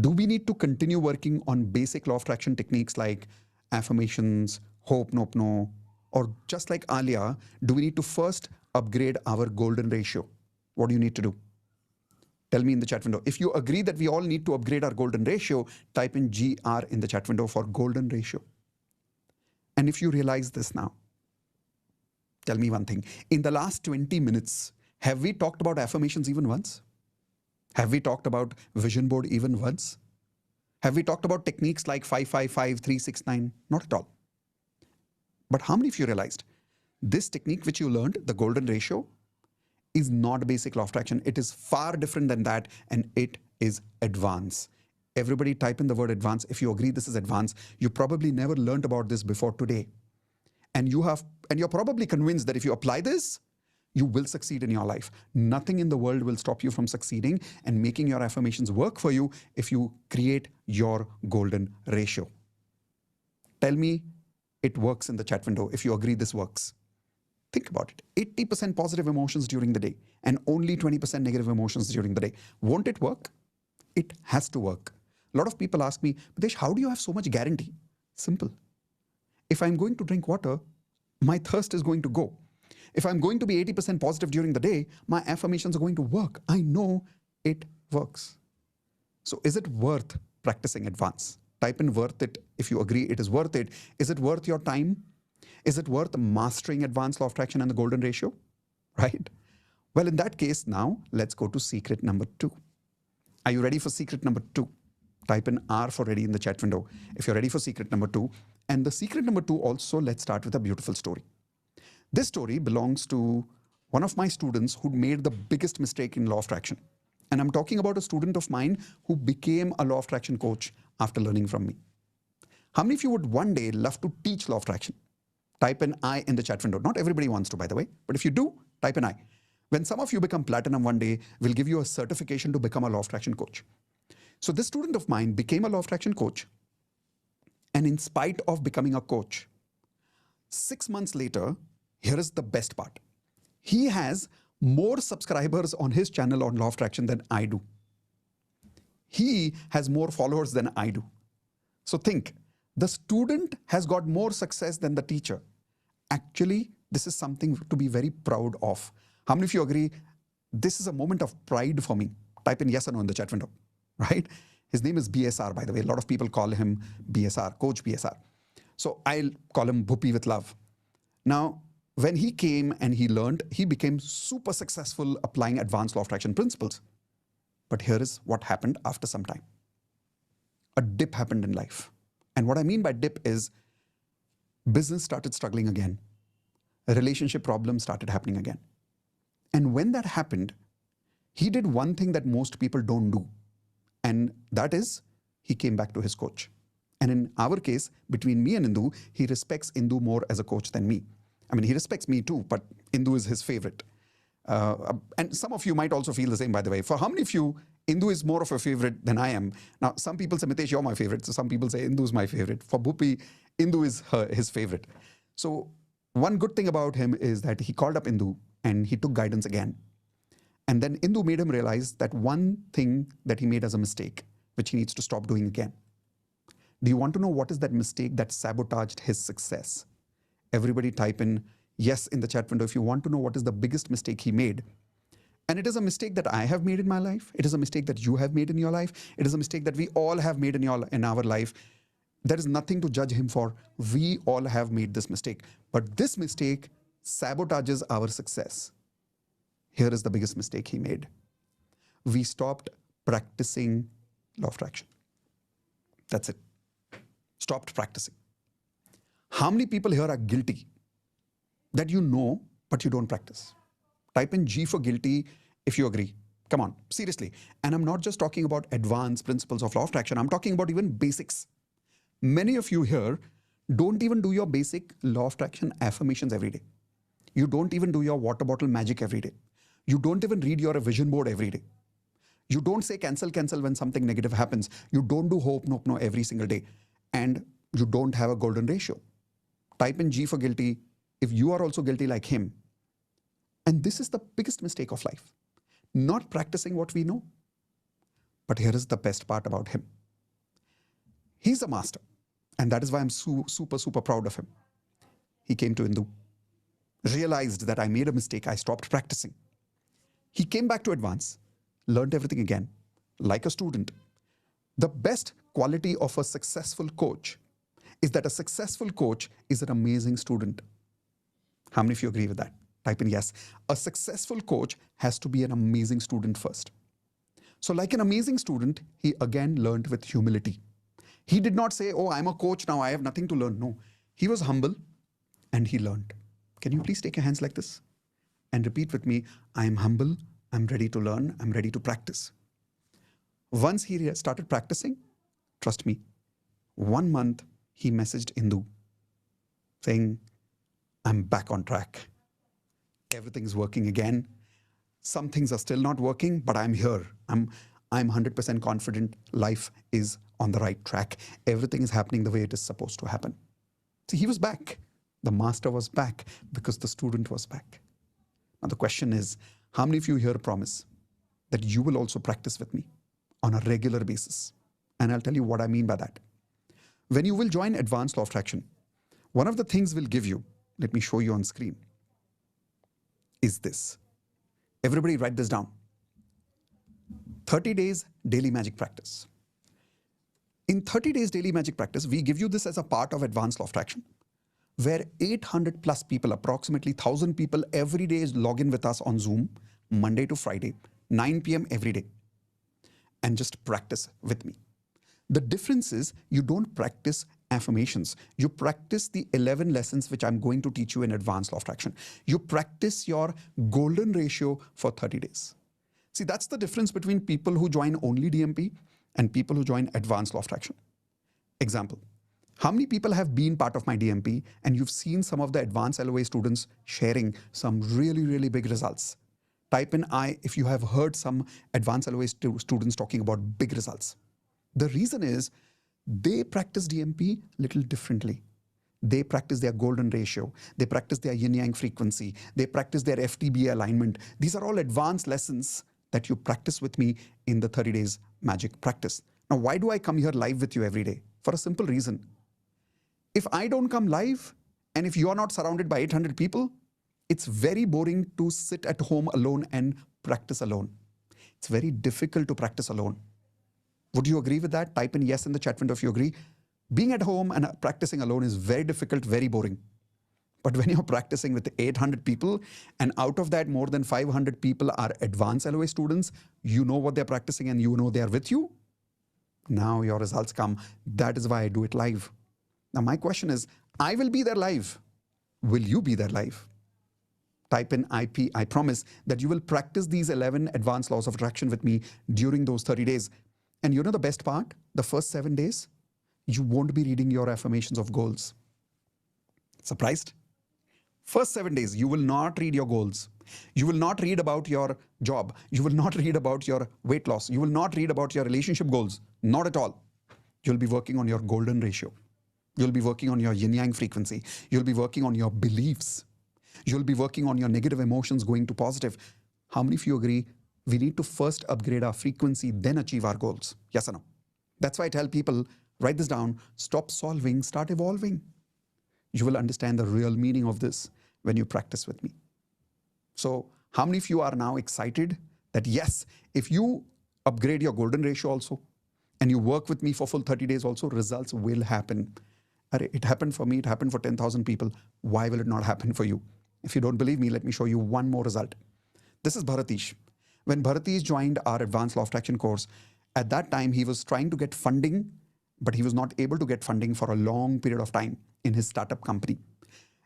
Do we need to continue working on basic law of attraction techniques like affirmations, hope, nope, no, or just like Alia, do we need to first upgrade our golden ratio? What do you need to do? Tell me in the chat window. If you agree that we all need to upgrade our golden ratio, type in GR in the chat window for golden ratio. And if you realize this now, tell me one thing. In the last 20 minutes, have we talked about affirmations even once? Have we talked about vision board even once? Have we talked about techniques like 555, 369? Not at all. But how many of you realized this technique which you learned, the golden ratio, is not basic law of attraction. It is far different than that, and it is advanced. Everybody type in the word advanced. If you agree this is advanced, you probably never learned about this before today. And you're probably convinced that if you apply this, you will succeed in your life. Nothing in the world will stop you from succeeding and making your affirmations work for you if you create your golden ratio. Tell me it works in the chat window if you agree this works. Think about it. 80% positive emotions during the day and only 20% negative emotions during the day. Won't it work? It has to work. A lot of people ask me, Mitesh, how do you have so much guarantee? Simple. If I'm going to drink water, my thirst is going to go. If I'm going to be 80% positive during the day, my affirmations are going to work. I know it works. So is it worth practicing advance? Type in worth it if you agree it is worth it. Is it worth your time? Is it worth mastering advanced law of attraction and the golden ratio? Right? Well, in that case, now let's go to secret number 2. Are you ready for secret number 2? Type in R for ready in the chat window if you're ready for secret number 2. And the secret number 2 also, let's start with a beautiful story. This story belongs to one of my students who made the biggest mistake in law of attraction. And I'm talking about a student of mine who became a law of attraction coach after learning from me. How many of you would one day love to teach law of attraction? Type in I in the chat window. Not everybody wants to, by the way, but if you do, type in I. When some of you become platinum one day, we'll give you a certification to become a law of attraction coach. So this student of mine became a law of attraction coach. And in spite of becoming a coach, 6 months later, here is the best part. He has more subscribers on his channel on law of attraction than I do. He has more followers than I do. So think, the student has got more success than the teacher. Actually, this is something to be very proud of. How many of you agree this is a moment of pride for me? Type in yes or no in the chat window, right? His name is BSR, by the way. A lot of people call him BSR, Coach BSR. So I'll call him Bhupi with love. Now, When he came and he learned, he became super successful applying advanced law of attraction principles. But here is what happened after some time. A dip happened in life. And what I mean by dip is business started struggling again. Relationship problems started happening again. And when that happened, he did one thing that most people don't do. And that is, he came back to his coach. And in our case, between me and Indu, he respects Indu more as a coach than me. I mean, he respects me too, but Indu is his favorite. And some of you might also feel the same, by the way. For how many of you, Indu is more of a favorite than I am? Now, some people say, Mitesh, you're my favorite. So some people say, Indu is my favorite. For Bhupi, Indu is his favorite. So one good thing about him is that he called up Indu and he took guidance again. And then Indu made him realize that one thing that he made as a mistake, which he needs to stop doing again. Do you want to know what is that mistake that sabotaged his success? Everybody type in yes in the chat window if you want to know what is the biggest mistake he made. And it is a mistake that I have made in my life. It is a mistake that you have made in your life. It is a mistake that we all have made in our life. There is nothing to judge him for. We all have made this mistake. But this mistake sabotages our success. Here is the biggest mistake he made. We stopped practicing law of attraction. That's it. Stopped practicing. How many people here are guilty that you know, but you don't practice? Type in G for guilty if you agree. Come on, seriously. And I'm not just talking about advanced principles of law of attraction. I'm talking about even basics. Many of you here don't even do your basic law of attraction affirmations every day. You don't even do your water bottle magic every day. You don't even read your vision board every day. You don't say cancel, cancel when something negative happens. You don't do hope, nope, no every single day. And you don't have a golden ratio. Type in G for guilty if you are also guilty like him. And this is the biggest mistake of life. Not practicing what we know. But here is the best part about him. He's a master. And that is why I'm super, super proud of him. He came to Indu, realized that I made a mistake. I stopped practicing. He came back to advance, learned everything again, like a student. The best quality of a successful coach is that a successful coach is an amazing student. How many of you agree with that? Type in yes. A successful coach has to be an amazing student first. So like an amazing student, he again learned with humility. He did not say, oh, I'm a coach now, I have nothing to learn. No, he was humble and he learned. Can you please take your hands like this and repeat with me, I am humble, I'm ready to learn, I'm ready to practice. Once he started practicing, trust me, 1 month he messaged Indu saying, I'm back on track. Everything's working again. Some things are still not working, but I'm here. I'm 100% confident life is on the right track. Everything is happening the way it is supposed to happen. See, he was back. The master was back because the student was back. Now the question is, how many of you here promise that you will also practice with me on a regular basis? And I'll tell you what I mean by that. When you will join Advanced Law of Attraction, one of the things we'll give you, let me show you on screen, is this. Everybody write this down. 30 days daily magic practice. In 30 days daily magic practice, we give you this as a part of Advanced Law of Attraction, where 800 plus people, approximately 1,000 people every day log in with us on Zoom, Monday to Friday, 9 p.m. every day, and just practice with me. The difference is you don't practice affirmations. You practice the 11 lessons which I'm going to teach you in Advanced Law of Attraction. You practice your golden ratio for 30 days. See, that's the difference between people who join only DMP and people who join Advanced Law of Attraction. Example, how many people have been part of my DMP and you've seen some of the advanced LOA students sharing some really, really big results? Type in I if you have heard some advanced LOA students talking about big results. The reason is they practice DMP little differently. They practice their golden ratio. They practice their yin-yang frequency. They practice their FTBA alignment. These are all advanced lessons that you practice with me in the 30 days magic practice. Now, why do I come here live with you every day? For a simple reason. If I don't come live and if you are not surrounded by 800 people, it's very boring to sit at home alone and practice alone. It's very difficult to practice alone. Would you agree with that? Type in yes in the chat window if you agree. Being at home and practicing alone is very difficult, very boring. But when you're practicing with 800 people, and out of that, more than 500 people are advanced LOA students, you know what they're practicing and you know they're with you. Now your results come. That is why I do it live. Now, my question is, I will be there live. Will you be there live? Type in IP. I promise that you will practice these 11 advanced laws of attraction with me during those 30 days. And you know the best part? The first 7 days, you won't be reading your affirmations of goals. Surprised? First 7 days, you will not read your goals. You will not read about your job. You will not read about your weight loss. You will not read about your relationship goals. Not at all. You'll be working on your golden ratio. You'll be working on your yin-yang frequency. You'll be working on your beliefs. You'll be working on your negative emotions going to positive. How many of you agree we need to first upgrade our frequency, then achieve our goals? Yes or no? That's why I tell people, write this down, stop solving, start evolving. You will understand the real meaning of this when you practice with me. So how many of you are now excited that yes, if you upgrade your golden ratio also, and you work with me for full 30 days also, results will happen. It happened for me, it happened for 10,000 people. Why will it not happen for you? If you don't believe me, let me show you one more result. This is Bharatish. When Bharatish joined our Advanced Law of Attraction course, at that time he was trying to get funding, but he was not able to get funding for a long period of time in his startup company.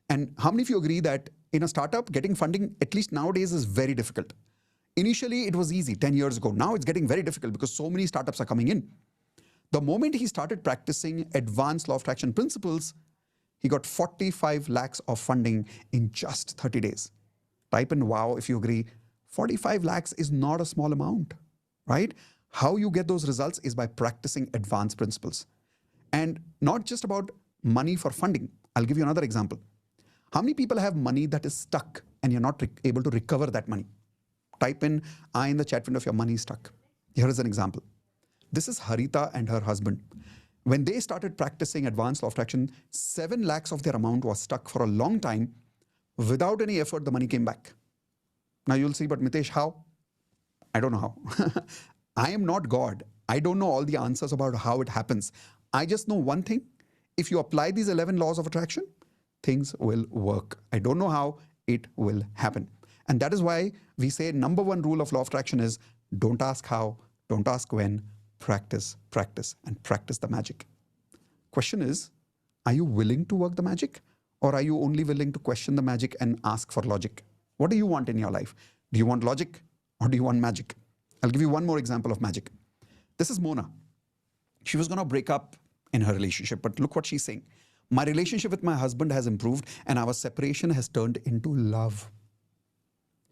And how many of you agree that in a startup, getting funding, at least nowadays, is very difficult? Initially, it was easy 10 years ago. Now it's getting very difficult because so many startups are coming in. The moment he started practicing advanced law of attraction principles, he got 45 lakhs of funding in just 30 days. Type in wow if you agree. 45 lakhs is not a small amount, right? How you get those results is by practicing advanced principles. And not just about money for funding. I'll give you another example. How many people have money that is stuck and you're not able to recover that money? Type in I in the chat window if your money is stuck. Here is an example. This is Harita and her husband. When they started practicing advanced law of attraction, 7 lakhs of their amount was stuck for a long time. Without any effort, the money came back. Now you'll see, but Mitesh, how? I don't know how. I am not God. I don't know all the answers about how it happens. I just know one thing. If you apply these 11 laws of attraction, things will work. I don't know how, it will happen. And that is why we say number one rule of law of attraction is don't ask how, don't ask when, practice, practice, and practice the magic. Question is, are you willing to work the magic? Or are you only willing to question the magic and ask for logic? What do you want in your life? Do you want logic or do you want magic? I'll give you one more example of magic. This is Mona. She was going to break up in her relationship, but look what she's saying. My relationship with my husband has improved and our separation has turned into love.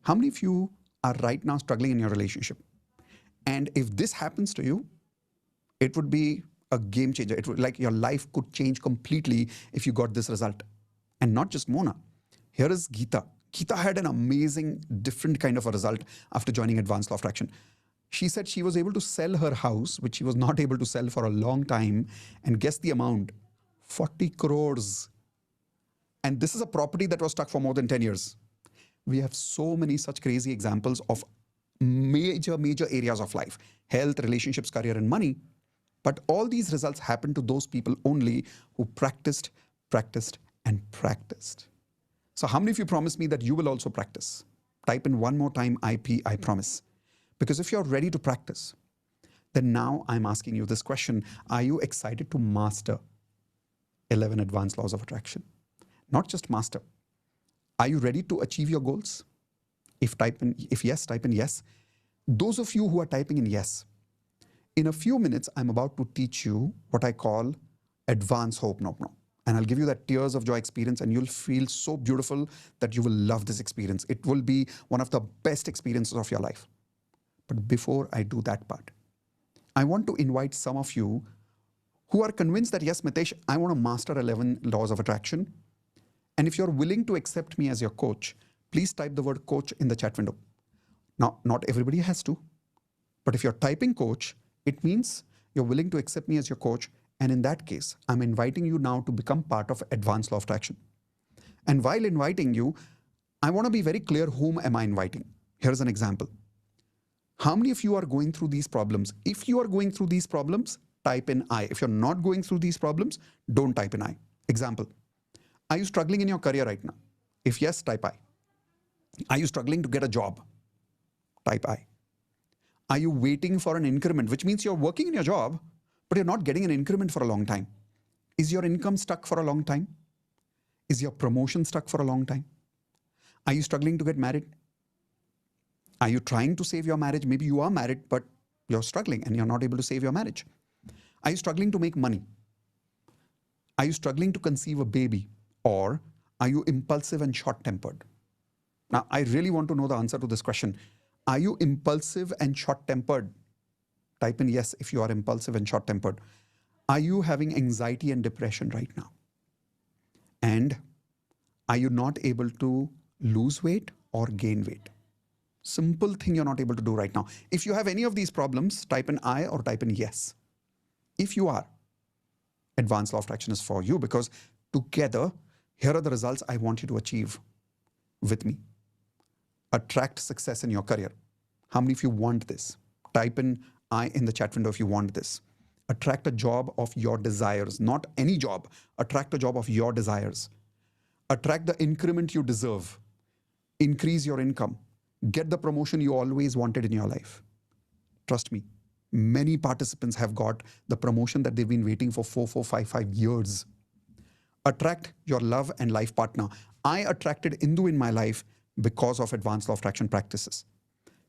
How many of you are right now struggling in your relationship? And if this happens to you, it would be a game changer. It would, like, your life could change completely if you got this result. And not just Mona. Here is Geeta. Geeta had an amazing, different kind of a result after joining Advanced Law of Attraction. She said she was able to sell her house, which she was not able to sell for a long time. And guess the amount? 40 crores. And this is a property that was stuck for more than 10 years. We have so many such crazy examples of major areas of life. Health, relationships, career, and money. But all these results happen to those people only who practiced, practiced, and practiced. So how many of you promise me that you will also practice? Type in one more time, IP, I promise. Because if you're ready to practice, then now I'm asking you this question. Are you excited to master 11 advanced laws of attraction? Not just master. Are you ready to achieve your goals? If yes, type in yes. Those of you who are typing in yes, in a few minutes, I'm about to teach you what I call advanced hope no. And I'll give you that tears of joy experience and you'll feel so beautiful that you will love this experience. It will be one of the best experiences of your life. But before I do that part, I want to invite some of you who are convinced that, yes, Mitesh, I want to master 11 laws of attraction. And if you're willing to accept me as your coach, please type the word coach in the chat window. Now, not everybody has to, but if you're typing coach, it means you're willing to accept me as your coach. And in that case, I'm inviting you now to become part of Advanced Law of Attraction. And while inviting you, I want to be very clear, whom am I inviting? Here's an example. How many of you are going through these problems? If you are going through these problems, type in I. If you're not going through these problems, don't type in I. Example. Are you struggling in your career right now? If yes, type I. Are you struggling to get a job? Type I. Are you waiting for an increment, which means you're working in your job, but you're not getting an increment for a long time? Is your income stuck for a long time? Is your promotion stuck for a long time? Are you struggling to get married? Are you trying to save your marriage? Maybe you are married, but you're struggling and you're not able to save your marriage. Are you struggling to make money? Are you struggling to conceive a baby? Or are you impulsive and short-tempered? Now, I really want to know the answer to this question. Are you impulsive and short-tempered? Type in yes if you are impulsive and short-tempered. Are you having anxiety and depression right now? And are you not able to lose weight or gain weight? Simple thing you're not able to do right now. If you have any of these problems, type in I or type in yes. If you are, Advanced Law of Attraction is for you, because together, here are the results I want you to achieve with me. Attract success in your career. How many of you want this? Type in I in the chat window if you want this. Attract a job of your desires, not any job. Attract a job of your desires. Attract the increment you deserve. Increase your income. Get the promotion you always wanted in your life. Trust me, many participants have got the promotion that they've been waiting for 5 years. Attract your love and life partner. I attracted Indu in my life because of Advanced Law of Attraction practices.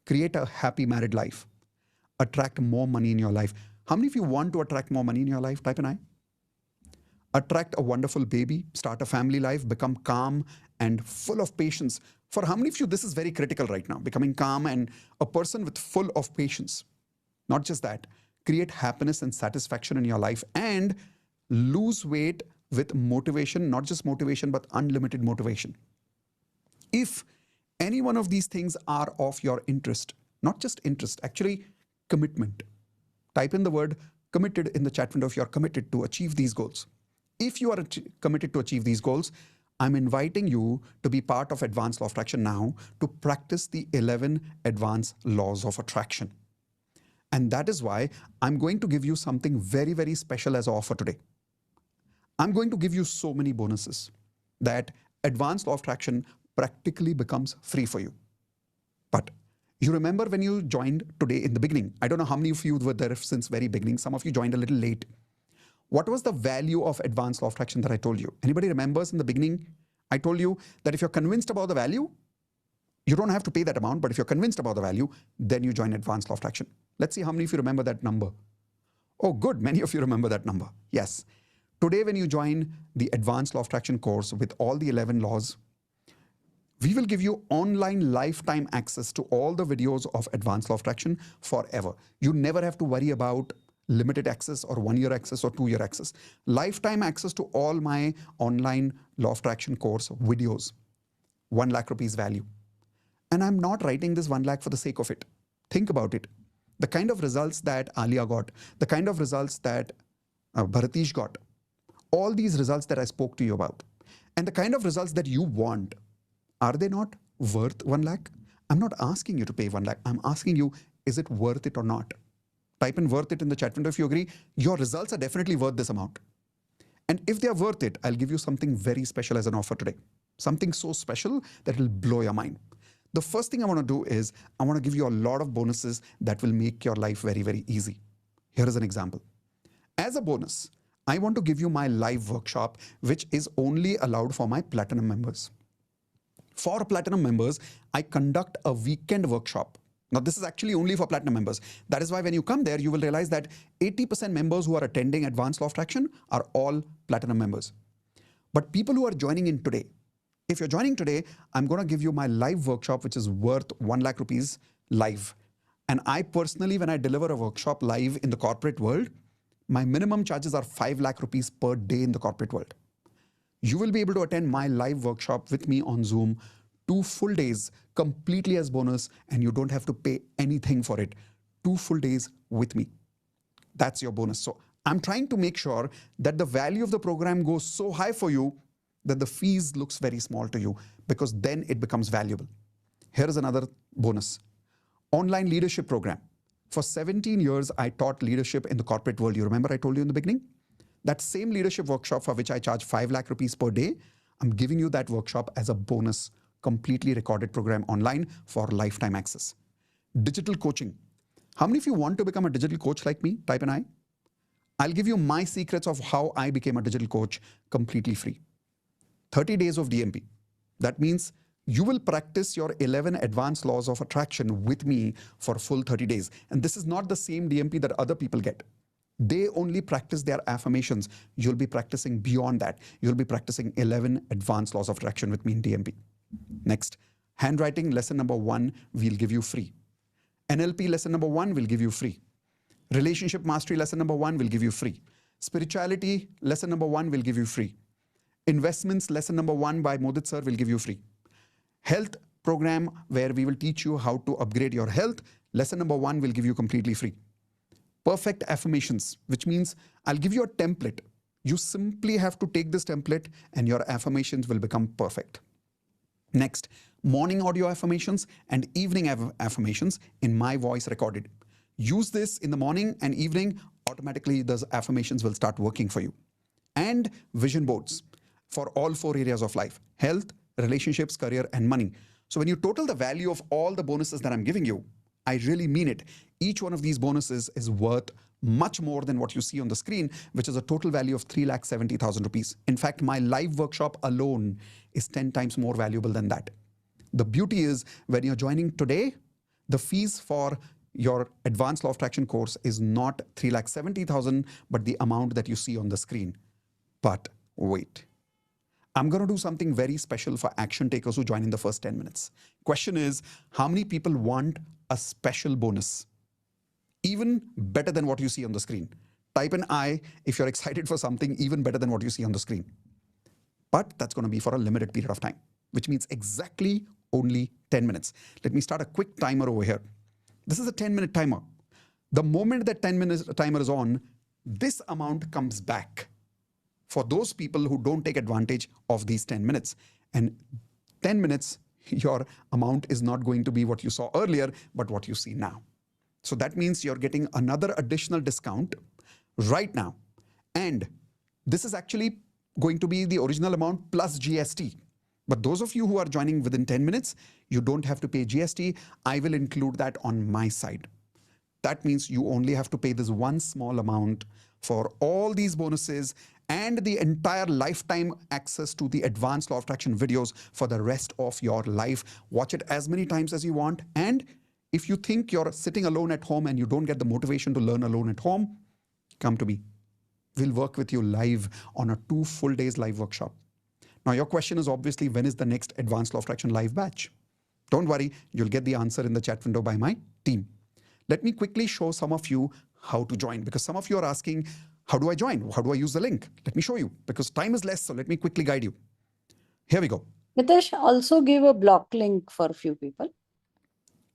Create a happy married life. Attract more money in your life. How many of you want to attract more money in your life? Type in I. Attract a wonderful baby, start a family life, become calm and full of patience. For how many of you, this is very critical right now, becoming calm and a person with full of patience. Not just that, create happiness and satisfaction in your life and lose weight with motivation, not just motivation, but unlimited motivation. If any one of these things are of your interest, not just interest, actually commitment. Type in the word committed in the chat window if you're committed to achieve these goals. If you are committed to achieve these goals, I'm inviting you to be part of Advanced Law of Attraction now to practice the 11 Advanced Laws of Attraction. And that is why I'm going to give you something very, very special as an offer today. I'm going to give you so many bonuses that Advanced Law of Attraction practically becomes free for you. But you remember when you joined today in the beginning, I don't know how many of you were there since very beginning. Some of you joined a little late. What was the value of Advanced Law of Attraction that I told you? Anybody remembers in the beginning, I told you that if you're convinced about the value, you don't have to pay that amount, but if you're convinced about the value, then you join Advanced Law of Attraction. Let's see how many of you remember that number. Oh, good. Many of you remember that number. Yes. Today, when you join the Advanced Law of Attraction course with all the 11 laws, we will give you online lifetime access to all the videos of Advanced Law of Attraction forever. You never have to worry about limited access or 1-year access or 2-year access. Lifetime access to all my online Law of Attraction course videos. 1 lakh rupees value. And I'm not writing this 1 lakh for the sake of it. Think about it. The kind of results that Alia got, the kind of results that Bharatish got, all these results that I spoke to you about, and the kind of results that you want, are they not worth 1 lakh? I'm not asking you to pay 1 lakh. I'm asking you, is it worth it or not? Type in worth it in the chat window if you agree. Your results are definitely worth this amount. And if they are worth it, I'll give you something very special as an offer today. Something so special that will blow your mind. The first thing I want to do is I want to give you a lot of bonuses that will make your life very, very easy. Here is an example. As a bonus, I want to give you my live workshop, which is only allowed for my Platinum members. For Platinum members, I conduct a weekend workshop. Now, this is actually only for Platinum members. That is why when you come there, you will realize that 80% members who are attending Advanced Law of Attraction are all Platinum members. But people who are joining in today, if you're joining today, I'm going to give you my live workshop, which is worth 1 lakh rupees live. And I personally, when I deliver a workshop live in the corporate world, my minimum charges are 5 lakh rupees per day in the corporate world. You will be able to attend my live workshop with me on Zoom 2 full days completely as bonus, and you don't have to pay anything for it. 2 full days with me. That's your bonus. So I'm trying to make sure that the value of the program goes so high for you that the fees looks very small to you, because then it becomes valuable. Here is another bonus. Online leadership program. For 17 years, I taught leadership in the corporate world. You remember I told you in the beginning? That same leadership workshop for which I charge 5 lakh rupees per day, I'm giving you that workshop as a bonus, completely recorded program online for lifetime access. Digital coaching. How many of you want to become a digital coach like me? Type an I. I'll give you my secrets of how I became a digital coach completely free. 30 days of DMP. That means you will practice your 11 advanced laws of attraction with me for full 30 days. And this is not the same DMP that other people get. They only practice their affirmations. You'll be practicing beyond that. You'll be practicing 11 advanced laws of attraction with me in DMP. Next, handwriting lesson number 1, we'll give you free. NLP lesson number 1, we'll give you free. Relationship mastery lesson number 1, we'll give you free. Spirituality lesson number 1, we'll give you free. Investments lesson number 1 by Modit sir will give you free. Health program where we will teach you how to upgrade your health. Lesson number 1 will give you completely free. Perfect affirmations, which means I'll give you a template. You simply have to take this template and your affirmations will become perfect. Next, morning audio affirmations and evening affirmations in my voice recorded. Use this in the morning and evening, automatically those affirmations will start working for you. And vision boards for all 4 areas of life: health, relationships, career, and money. So when you total the value of all the bonuses that I'm giving you, I really mean it. Each one of these bonuses is worth much more than what you see on the screen, which is a total value of 3,70,000 rupees. In fact, my live workshop alone is 10 times more valuable than that. The beauty is when you're joining today, the fees for your advanced law of attraction course is not 3,70,000, but the amount that you see on the screen. But wait, I'm going to do something very special for action takers who join in the first 10 minutes. Question is, how many people want a special bonus? Even better than what you see on the screen. Type an I if you're excited for something even better than what you see on the screen. But that's going to be for a limited period of time, which means exactly only 10 minutes. Let me start a quick timer over here. This is a 10-minute timer. The moment that 10-minute timer is on, this amount comes back for those people who don't take advantage of these 10 minutes. And 10 minutes, your amount is not going to be what you saw earlier, but what you see now. So that means you're getting another additional discount right now. And this is actually going to be the original amount plus GST. But those of you who are joining within 10 minutes, you don't have to pay GST. I will include that on my side. That means you only have to pay this one small amount for all these bonuses and the entire lifetime access to the advanced law of attraction videos for the rest of your life. Watch it as many times as you want. And if you think you're sitting alone at home and you don't get the motivation to learn alone at home, come to me. We'll work with you live on a 2 full days live workshop. Now, your question is obviously, when is the next Advanced Law of Attraction live batch? Don't worry, you'll get the answer in the chat window by my team. Let me quickly show some of you how to join, because some of you are asking, how do I join? How do I use the link? Let me show you, because time is less, so let me quickly guide you. Here we go. Mitesh, also give a block link for a few people.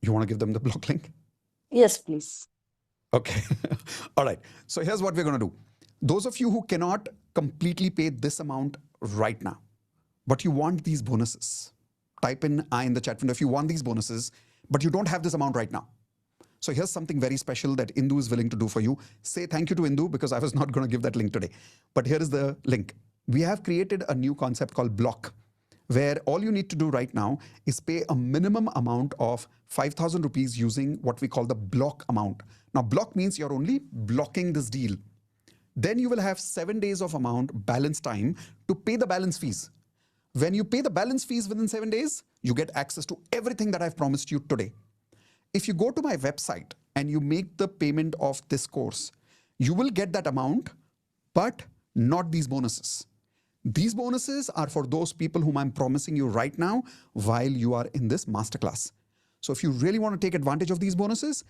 You want to give them the block link? Yes, please. Okay. All right. So here's what we're going to do. Those of you who cannot completely pay this amount right now, but you want these bonuses, type in I in the chat window if you want these bonuses, but you don't have this amount right now. So here's something very special that Indu is willing to do for you. Say thank you to Indu, because I was not going to give that link today. But here is the link. We have created a new concept called block, where all you need to do right now is pay a minimum amount of 5,000 rupees using what we call the block amount. Now, block means you're only blocking this deal. Then you will have 7 days of amount balance time to pay the balance fees. When you pay the balance fees within 7 days, you get access to everything that I've promised you today. If you go to my website and you make the payment of this course, you will get that amount, but not these bonuses. These bonuses are for those people whom I'm promising you right now while you are in this masterclass. So if you really want to take advantage of these bonuses,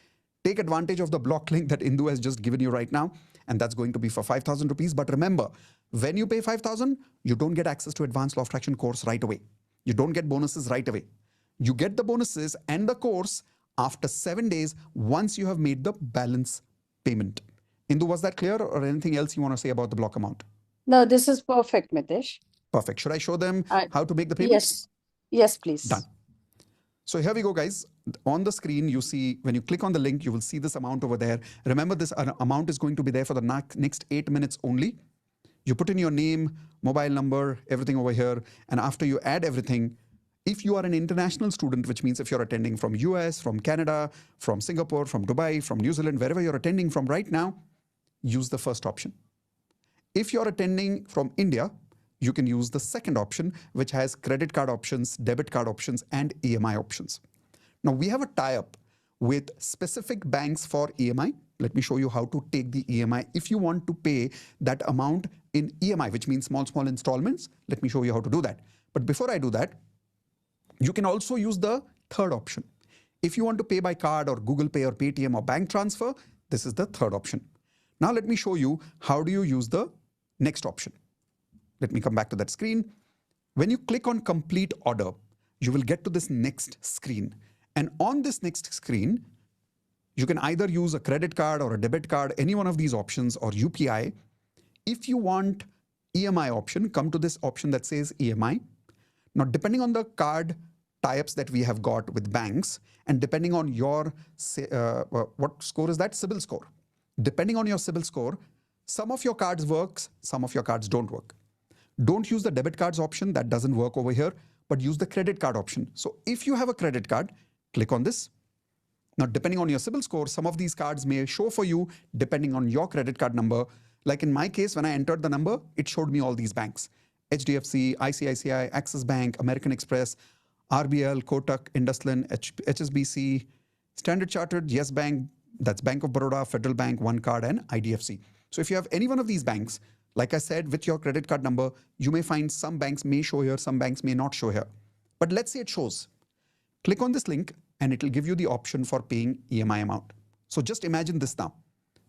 take advantage of the block link that Indu has just given you right now, and that's going to be for 5,000 rupees. But remember, when you pay 5,000, you don't get access to Advanced Law of Attraction course right away. You don't get bonuses right away. You get the bonuses and the course after 7 days once you have made the balance payment. Indu, was that clear, or anything else you want to say about the block amount? No, this is perfect, Mitesh. Perfect. Should I show them how to make the payment? Yes. Yes, please. Done. So here we go, guys. On the screen, you see, when you click on the link, you will see this amount over there. Remember, this amount is going to be there for the next 8 minutes only. You put in your name, mobile number, everything over here. And after you add everything, if you are an international student, which means if you're attending from US, from Canada, from Singapore, from Dubai, from New Zealand, wherever you're attending from right now, use the first option. If you're attending from India, you can use the second option, which has credit card options, debit card options, and EMI options. Now, we have a tie-up with specific banks for EMI. Let me show you how to take the EMI. If you want to pay that amount in EMI, which means small installments, let me show you how to do that. But before I do that, you can also use the third option. If you want to pay by card or Google Pay or Paytm or bank transfer, this is the third option. Now let me show you how do you use the next option. Let me come back to that screen. When you click on complete order, you will get to this next screen. And on this next screen, you can either use a credit card or a debit card, any one of these options, or UPI. If you want EMI option, come to this option that says EMI. Now, depending on the card tie-ups that we have got with banks, and depending on your, what score is that? CIBIL score. Depending on your CIBIL score, some of your cards works, some of your cards don't work. Don't use the debit cards option, that doesn't work over here, but use the credit card option. So if you have a credit card, click on this. Now, depending on your CIBIL score, some of these cards may show for you depending on your credit card number. Like in my case, when I entered the number, it showed me all these banks. HDFC, ICICI, Axis Bank, American Express, RBL, Kotak, IndusLand, HSBC, Standard Chartered, Yes Bank, that's Bank of Baroda, Federal Bank, One Card, and IDFC. So if you have any one of these banks, like I said, with your credit card number, you may find some banks may show here, some banks may not show here. But let's say it shows. Click on this link and it will give you the option for paying EMI amount. So just imagine this now.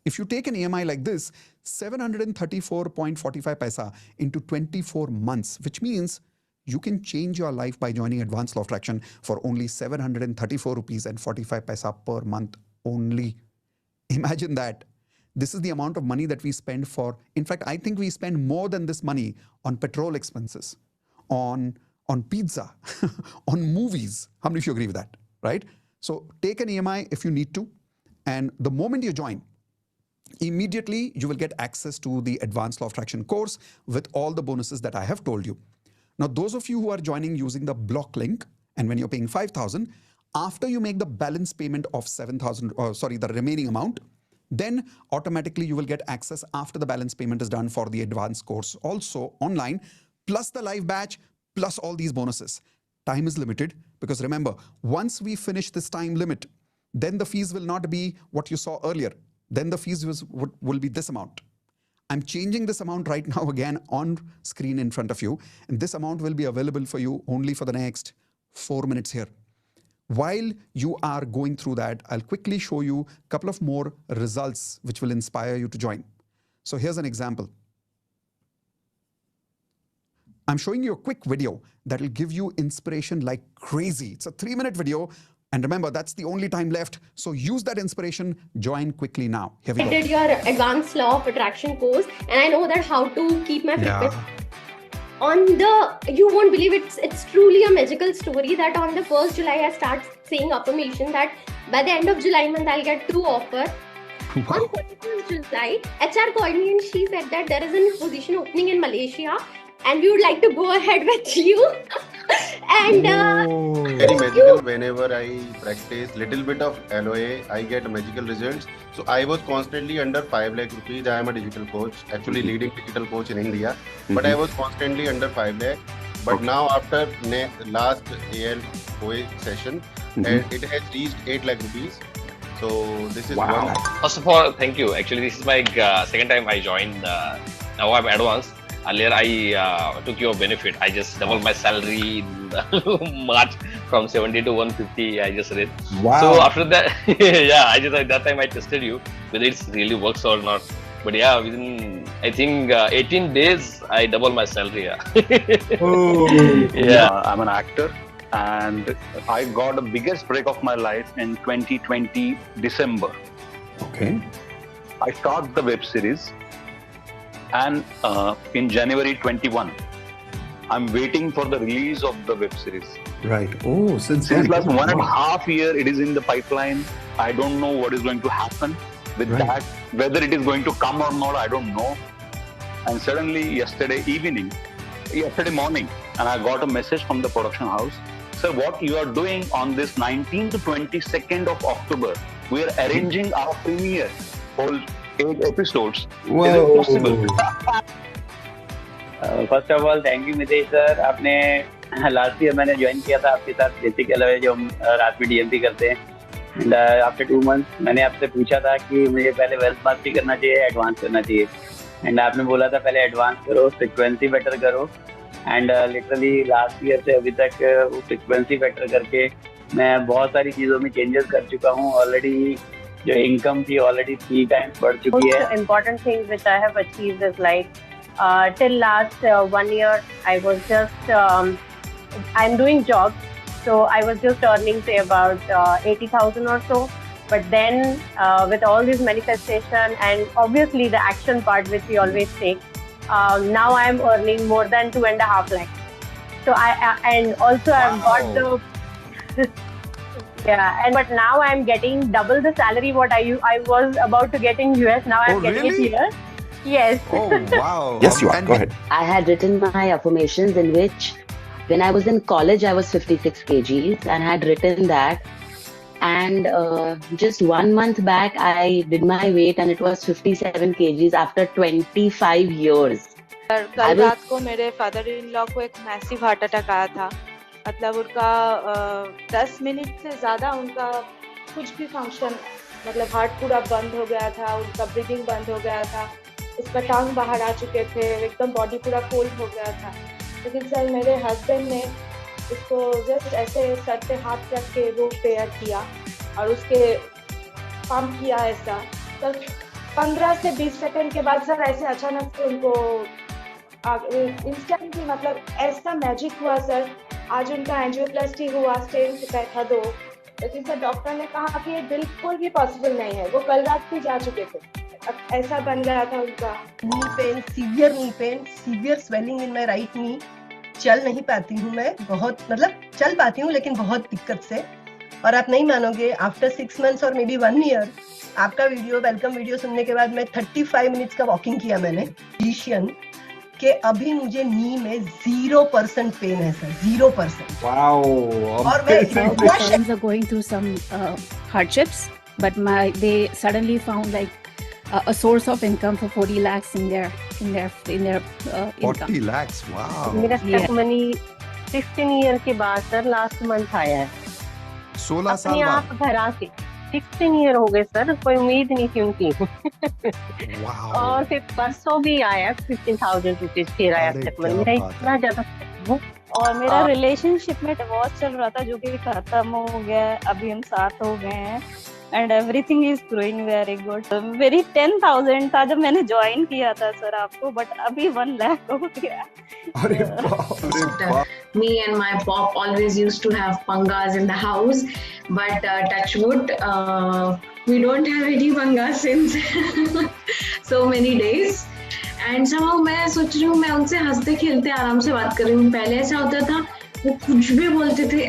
If you take an EMI like this, 734.45 paisa into 24 months, which means you can change your life by joining Advanced Law of Attraction for only 734 rupees and 45 paisa per month only. Imagine that. This is the amount of money that we spend for. In fact, I think we spend more than this money on petrol expenses, on pizza, on movies. How many of you agree with that, right? So take an EMI if you need to. And the moment you join, immediately you will get access to the Advanced Law of Attraction course with all the bonuses that I have told you. Now, those of you who are joining using the block link, and when you're paying 5,000, after you make the balance payment of 7,000, the remaining amount, then automatically you will get access after the balance payment is done for the advanced course also online, plus the live batch, plus all these bonuses. Time is limited because remember, once we finish this time limit, then the fees will not be what you saw earlier. Then the fees will be this amount. I'm changing this amount right now again on screen in front of you. And this amount will be available for you only for the next 4 minutes here. While you are going through that, I'll quickly show you a couple of more results which will inspire you to join. So here's an example. I'm showing you a quick video that will give you inspiration like crazy. It's a 3-minute video. And remember, that's the only time left. So use that inspiration. Join quickly now. Here we go. I did your Advanced Law of Attraction course, and I know that how to keep my fitness. You won't believe it's truly a magical story that on the 1st July I start saying affirmation that by the end of July month I'll get 2 offers. Wow. On 31st July, HR called me and she said that there is a position opening in Malaysia and we would like to go ahead with you. And very magical. Whenever I practice little bit of LOA, I get magical results. So I was constantly under 5 lakh rupees. I am a digital coach, actually leading digital coach in India. But I was constantly under 5 lakh. But now after last AL OA session, it has reached 8 lakh rupees. So this is one. First of all, thank you. Actually, this is my second time I joined. Now I'm advanced. Earlier, I took your benefit. I just doubled my salary in March from 70 to 150. I just read. Wow. So after that, yeah, at that time I tested you whether it really works or not. But yeah, within I think 18 days, I doubled my salary. Yeah. Yeah, I'm an actor, and I got the biggest break of my life in 2020 December. Okay. I started the web series. And in January 21, I'm waiting for the release of the web series. Right. Oh, since last 1.5 years, it is in the pipeline. I don't know what is going to happen with that. Whether it is going to come or not, I don't know. And suddenly, yesterday morning, and I got a message from the production house. Sir, what you are doing on this 19th to 22nd of October, we are arranging our premiere, all 8 episodes. Is it possible? First of all thank you Mitesh sir. आपने last year मैंने join किया था आपके साथ basic अलावा जो हम रात में डीएमपी करते हैं. एंड आफ्टर 2 मंथ्स मैंने आपसे पूछा था कि मुझे पहले वेल्थ मास्टरी करना चाहिए, एडवांस करना चाहिए. एंड आपने बोला था पहले एडवांस करो, फ्रिक्वेंसी बेटर करो. एंड लिटरली लास्ट ईयर से अभी तक वो फ्रिक्वेंसी बेटर करके मैं बहुत सारी चीज़ों में चेंजेस कर चुका हूँ. ऑलरेडी जो इनकम थी ऑलरेडी 3 टाइम्स बढ़ चुकी है. Important things which I have achieved is like till last 1 year I was just I'm doing jobs, so I was just earning say about 80,000 or so. But then with all this manifestation and obviously the action part which we always take, now I am earning more than 2.5 lakhs. So I and also I've got the but now I'm getting double the salary what I was about to get in US. Now I'm getting it here. Yes. Oh, wow. Yes, you are. And Go ahead. I had written my affirmations in which, when I was in college, I was 56 kgs and had written that. And just 1 month back, I did my weight and it was 57 kgs after 25 years. कल रात को मेरे father in law को एक massive heart attack आया था. मतलब उनका 10 मिनट से ज़्यादा उनका कुछ भी फंक्शन, मतलब हार्ट पूरा बंद हो गया था, उनका ब्रीदिंग बंद हो गया था, उसका टांग बाहर आ चुके थे, एकदम बॉडी पूरा कोल्ड हो गया था. लेकिन सर मेरे हस्बैंड ने उसको जस्ट ऐसे सर पे हाथ रख के वो प्रेयर किया और उसके पंप किया ऐसा. सर 15 से 20 सेकंड के बाद सर ऐसे अचानक से उनको इंस्टेंटली मतलब ऐसा मैजिक हुआ सर. आज उनका एंजियोप्लास्टी हुआ, स्टेंट बैठा 2. लेकिन सर डॉक्टर ने कहा कि ये बिल्कुल भी पॉसिबल नहीं है. वो कल रात भी जा चुके थे. अब ऐसा बन गया था उनका. Knee pain, severe swelling in my right knee. चल नहीं पाती हूँ मैं, बहुत मतलब चल पाती हूँ लेकिन बहुत दिक्कत से. और आप नहीं मानोगे, आफ्टर 6 मंथ्स और मे बी 1 ईयर आपका वीडियो, वेलकम वीडियो सुनने के बाद मैं 35 मिनट्स का वॉकिंग किया मैंने. फिजिशियन के अभी मुझे नी में 0% पेन है सर, 0%. Wow. और मैं My friends are going through some hardships, but they suddenly found like a source of income for 40 lakhs in their income. 40 lakhs, wow. मेरा स्टेप मनी 16 ईयर के बाद सर लास्ट मंथ आया है. 16 साल बाद आप घर आके 16 ईयर हो गए सर, कोई उम्मीद नहीं थी उनकी. और फिर परसों भी आया 15,000 रुपीज फिर आया स्टेप मनी. मेरा इतना ज्यादा. और मेरा रिलेशनशिप में डिवोर्स चल रहा था जो कि खत्म हो गया. अभी हम साथ हो गए हैं and everything is growing very good. मेरी 10,000 था जब मैंने ज्वाइन किया था सर आपको, बट अभी 1 लाख हो गया. अरे बाप. Me and my pop always used to have pangas in the house, but touch wood, we don't have any pangas since so many days. And somehow मैं सोच रही हूँ, मैं उनसे हंसते खेलते आराम से बात कर रही हूँ. पहले ऐसा होता था वो कुछ भी बोलते थे,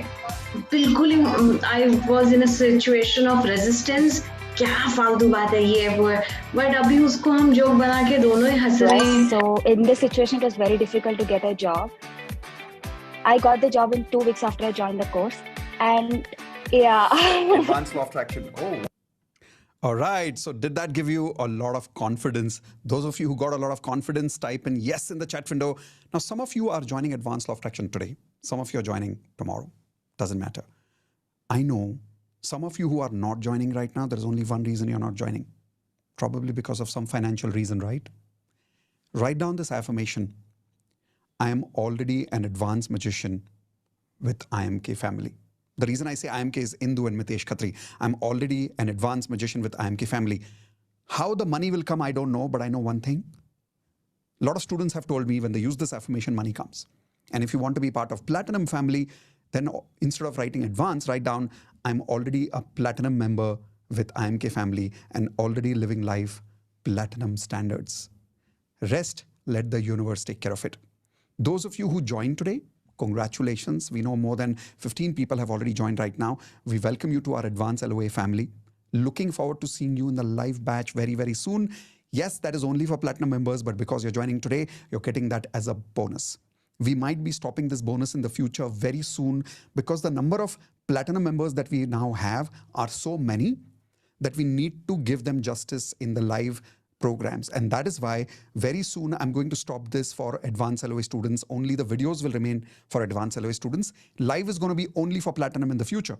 बिल्कुल ही I was in a situation of resistance. क्या फालतू बात है ये वो है. बट अभी उसको हम जोक बना के दोनों ही हंस रहे हैं. So in this situation it was very difficult to get a job. I got the job in 2 weeks after I joined the course, and yeah. Advanced law of attraction. Oh. All right. So did that give you a lot of confidence? Those of you who got a lot of confidence, type in yes in the chat window. Now, some of you are joining Advanced Law of Attraction today. Some of you are joining tomorrow. Doesn't matter. I know some of you who are not joining right now, there's only one reason you're not joining. Probably because of some financial reason, right? Write down this affirmation. I am already an advanced magician with IMK family. The reason I say IMK is Indu and Mitesh Khatri. I'm already an advanced magician with IMK family. How the money will come, I don't know, but I know one thing. A lot of students have told me when they use this affirmation, money comes. And if you want to be part of Platinum family, then instead of writing advanced, write down, I'm already a Platinum member with IMK family and already living life Platinum standards. Rest, let the universe take care of it. Those of you who joined today, congratulations. We know more than 15 people have already joined right now. We welcome you to our Advanced LOA family. Looking forward to seeing you in the live batch very, very soon. Yes, that is only for platinum members, but because you're joining today, you're getting that as a bonus. We might be stopping this bonus in the future very soon because the number of platinum members that we now have are so many that we need to give them justice in the live programs. And that is why very soon I'm going to stop this for advanced LOA students. Only the videos will remain for advanced LOA students. Live is going to be only for platinum in the future.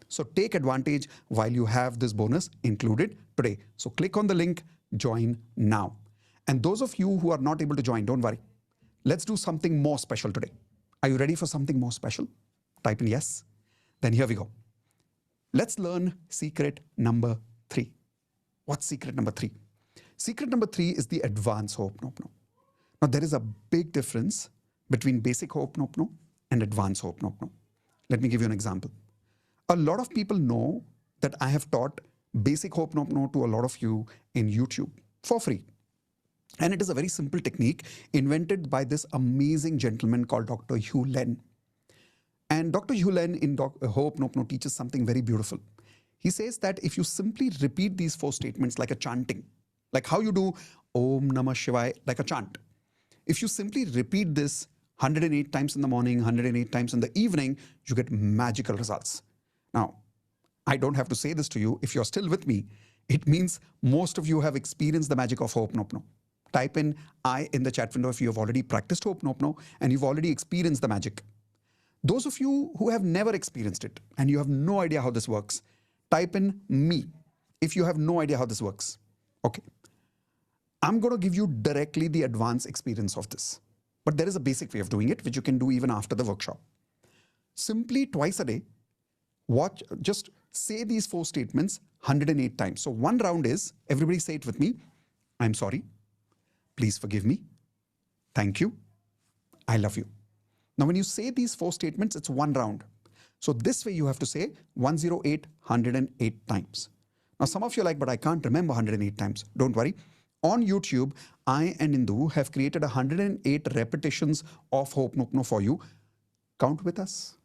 So take advantage while you have this bonus included today. So click on the link, join now. And those of you who are not able to join, don't worry. Let's do something more special today. Are you ready for something more special? Type in yes. Then here we go. Let's learn secret number 3. What's secret number 3? Secret number 3 is the advanced Ho'oponopono. Now, there is a big difference between basic Ho'oponopono and advanced Ho'oponopono. Let me give you an example. A lot of people know that I have taught basic Ho'oponopono to a lot of you in YouTube for free. And it is a very simple technique invented by this amazing gentleman called Dr. Hugh Len. And Dr. Hugh Len in Ho'oponopono teaches something very beautiful. He says that if you simply repeat these 4 statements like a chanting, like how you do Om Namah Shivaya, like a chant. If you simply repeat this 108 times in the morning, 108 times in the evening, you get magical results. Now, I don't have to say this to you. If you're still with me, it means most of you have experienced the magic of Ho'oponopono. Type in I in the chat window if you have already practiced Ho'oponopono and you've already experienced the magic. Those of you who have never experienced it and you have no idea how this works, type in me if you have no idea how this works. Okay. I'm going to give you directly the advanced experience of this. But there is a basic way of doing it, which you can do even after the workshop. Simply twice a day, just say these 4 statements 108 times. So one round is, everybody say it with me. I'm sorry. Please forgive me. Thank you. I love you. Now, when you say these 4 statements, it's one round. So this way you have to say 108, 108 times. Now, some of you are like, but I can't remember 108 times. Don't worry. On YouTube, I and Indu have created 108 repetitions of Ho'oponopono for you. Count with us.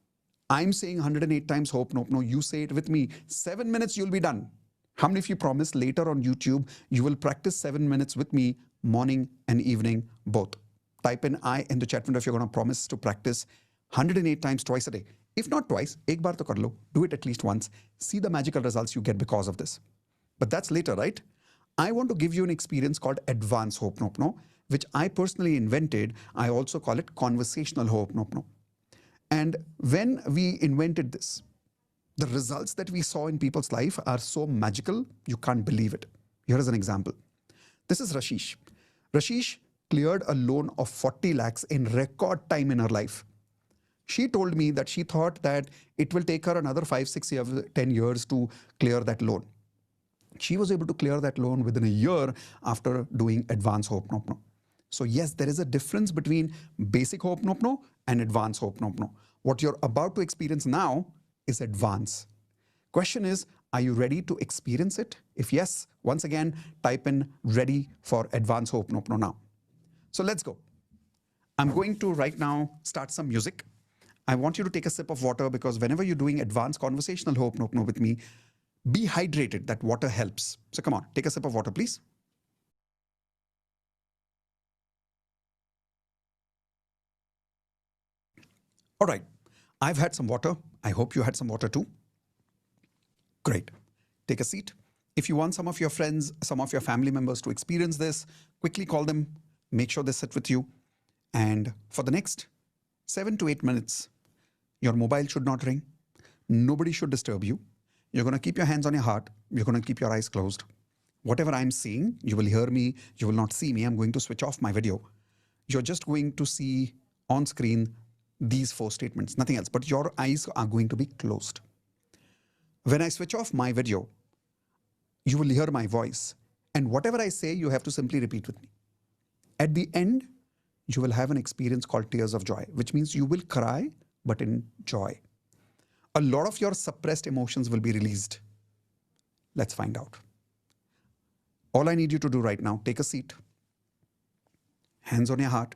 I'm saying 108 times Ho'oponopono. You say it with me. 7 minutes, you'll be done. How many of you promise later on YouTube, you will practice 7 minutes with me, morning and evening, both? Type in I in the chat window if you're going to promise to practice 108 times twice a day. If not twice, ek baar to kar lo. Do it at least once. See the magical results you get because of this. But that's later, right? I want to give you an experience called advanced Ho'oponopono, which I personally invented. I also call it conversational Ho'oponopono. And when we invented this, the results that we saw in people's life are so magical, you can't believe it. Here is an example. This is Rashish. Rashish cleared a loan of 40 lakhs in record time in her life. She told me that she thought that it will take her another 5, 6 years, 10 years to clear that loan. She was able to clear that loan within a year after doing advanced Ho'oponopono. So yes, there is a difference between basic Ho'oponopono and advanced Ho'oponopono. What you're about to experience now is advanced. Question is, are you ready to experience it? If yes, once again, type in ready for advanced Ho'oponopono now. So let's go. I'm going to right now start some music. I want you to take a sip of water because whenever you're doing advanced conversational Ho'oponopono with me, be hydrated. That water helps. So come on, take a sip of water, please. All right. I've had some water. I hope you had some water too. Great. Take a seat. If you want some of your friends, some of your family members to experience this, quickly call them. Make sure they sit with you. And for the next 7 to 8 minutes, your mobile should not ring. Nobody should disturb you. You're going to keep your hands on your heart. You're going to keep your eyes closed. Whatever I'm seeing, you will hear me. You will not see me. I'm going to switch off my video. You're just going to see on screen these 4 statements, nothing else. But your eyes are going to be closed. When I switch off my video, you will hear my voice. And whatever I say, you have to simply repeat with me. At the end, you will have an experience called tears of joy, which means you will cry, but in joy. A lot of your suppressed emotions will be released. Let's find out. All I need you to do right now, take a seat, hands on your heart,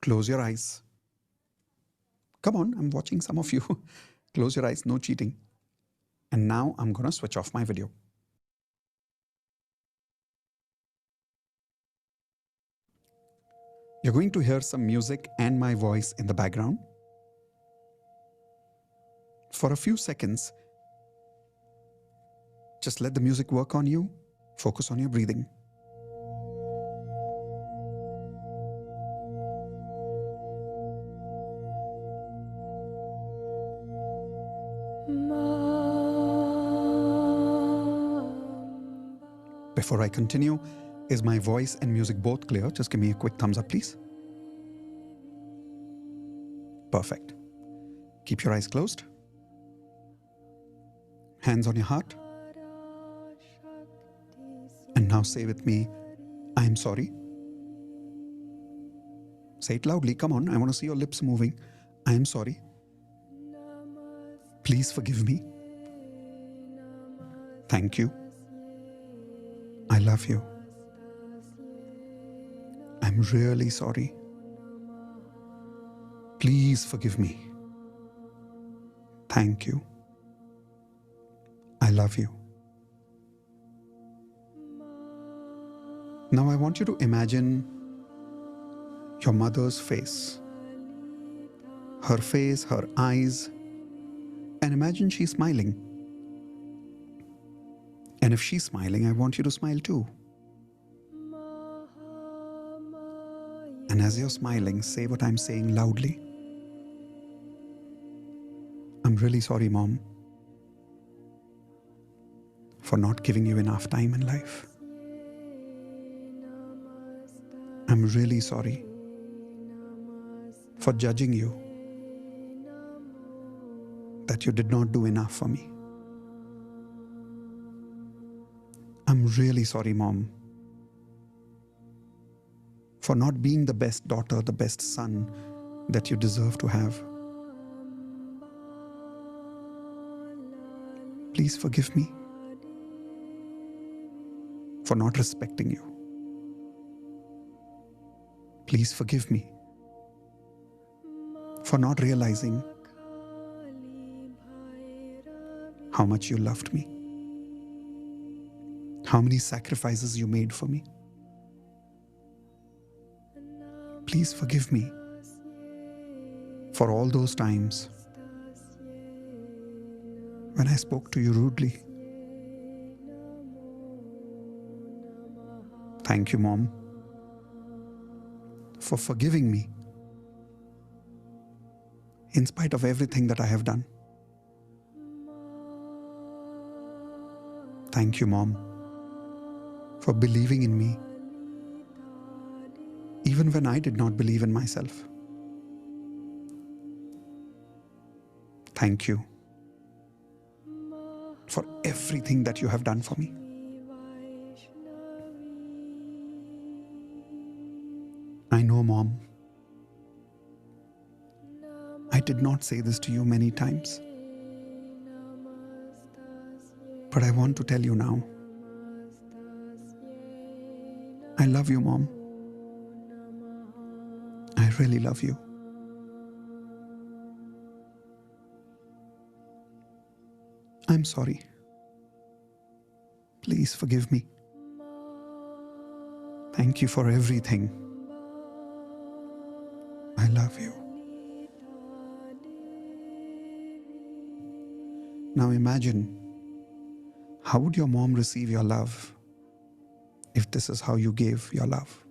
close your eyes. Come on, I'm watching some of you. Close your eyes, no cheating. And now I'm going to switch off my video. You're going to hear some music and my voice in the background. For a few seconds, just let the music work on you. Focus on your breathing. Before I continue, is my voice and music both clear? Just give me a quick thumbs up, please. Perfect. Keep your eyes closed. Hands on your heart. And now say with me, I am sorry. Say it loudly. Come on. I want to see your lips moving. I am sorry. Please forgive me. Thank you. I love you. I'm really sorry. Please forgive me. Thank you. I love you. Now I want you to imagine your mother's face. Her face, her eyes, and imagine she's smiling. And if she's smiling, I want you to smile too. And as you're smiling, say what I'm saying loudly. I'm really sorry, Mom, for not giving you enough time in life. I'm really sorry for judging you, that you did not do enough for me. I'm really sorry, Mom, for not being the best daughter, the best son that you deserve to have. Please forgive me for not respecting you. Please forgive me for not realizing how much you loved me, how many sacrifices you made for me. Please forgive me for all those times when I spoke to you rudely. Thank you, Mom, for forgiving me in spite of everything that I have done. Thank you, Mom, for believing in me even when I did not believe in myself. Thank you for everything that you have done for me. I know, Mom, I did not say this to you many times, but I want to tell you now. I love you, Mom. I really love you. I'm sorry. Please forgive me. Thank you for everything. I love you. Now imagine, how would your mom receive your love if this is how you gave your love?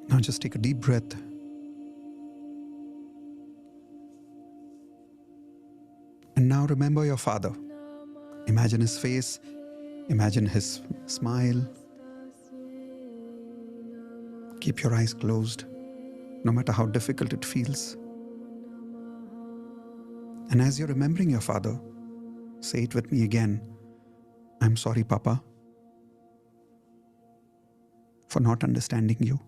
Now just take a deep breath. And now remember your father. Imagine his face. Imagine his smile. Keep your eyes closed, no matter how difficult it feels. And as you're remembering your father, say it with me again. I'm sorry, Papa, for not understanding you.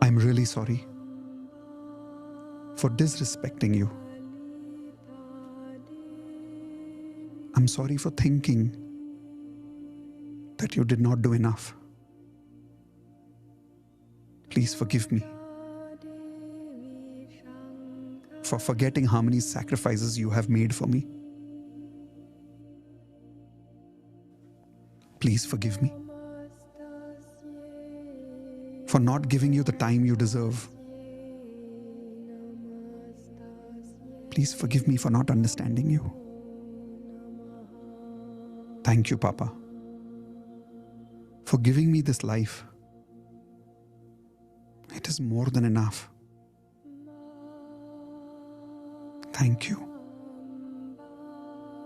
I'm really sorry for disrespecting you. I'm sorry for thinking that you did not do enough. Please forgive me for forgetting how many sacrifices you have made for me. Please forgive me for not giving you the time you deserve. Please forgive me for not understanding you. Thank you, Papa, for giving me this life. It is more than enough. Thank you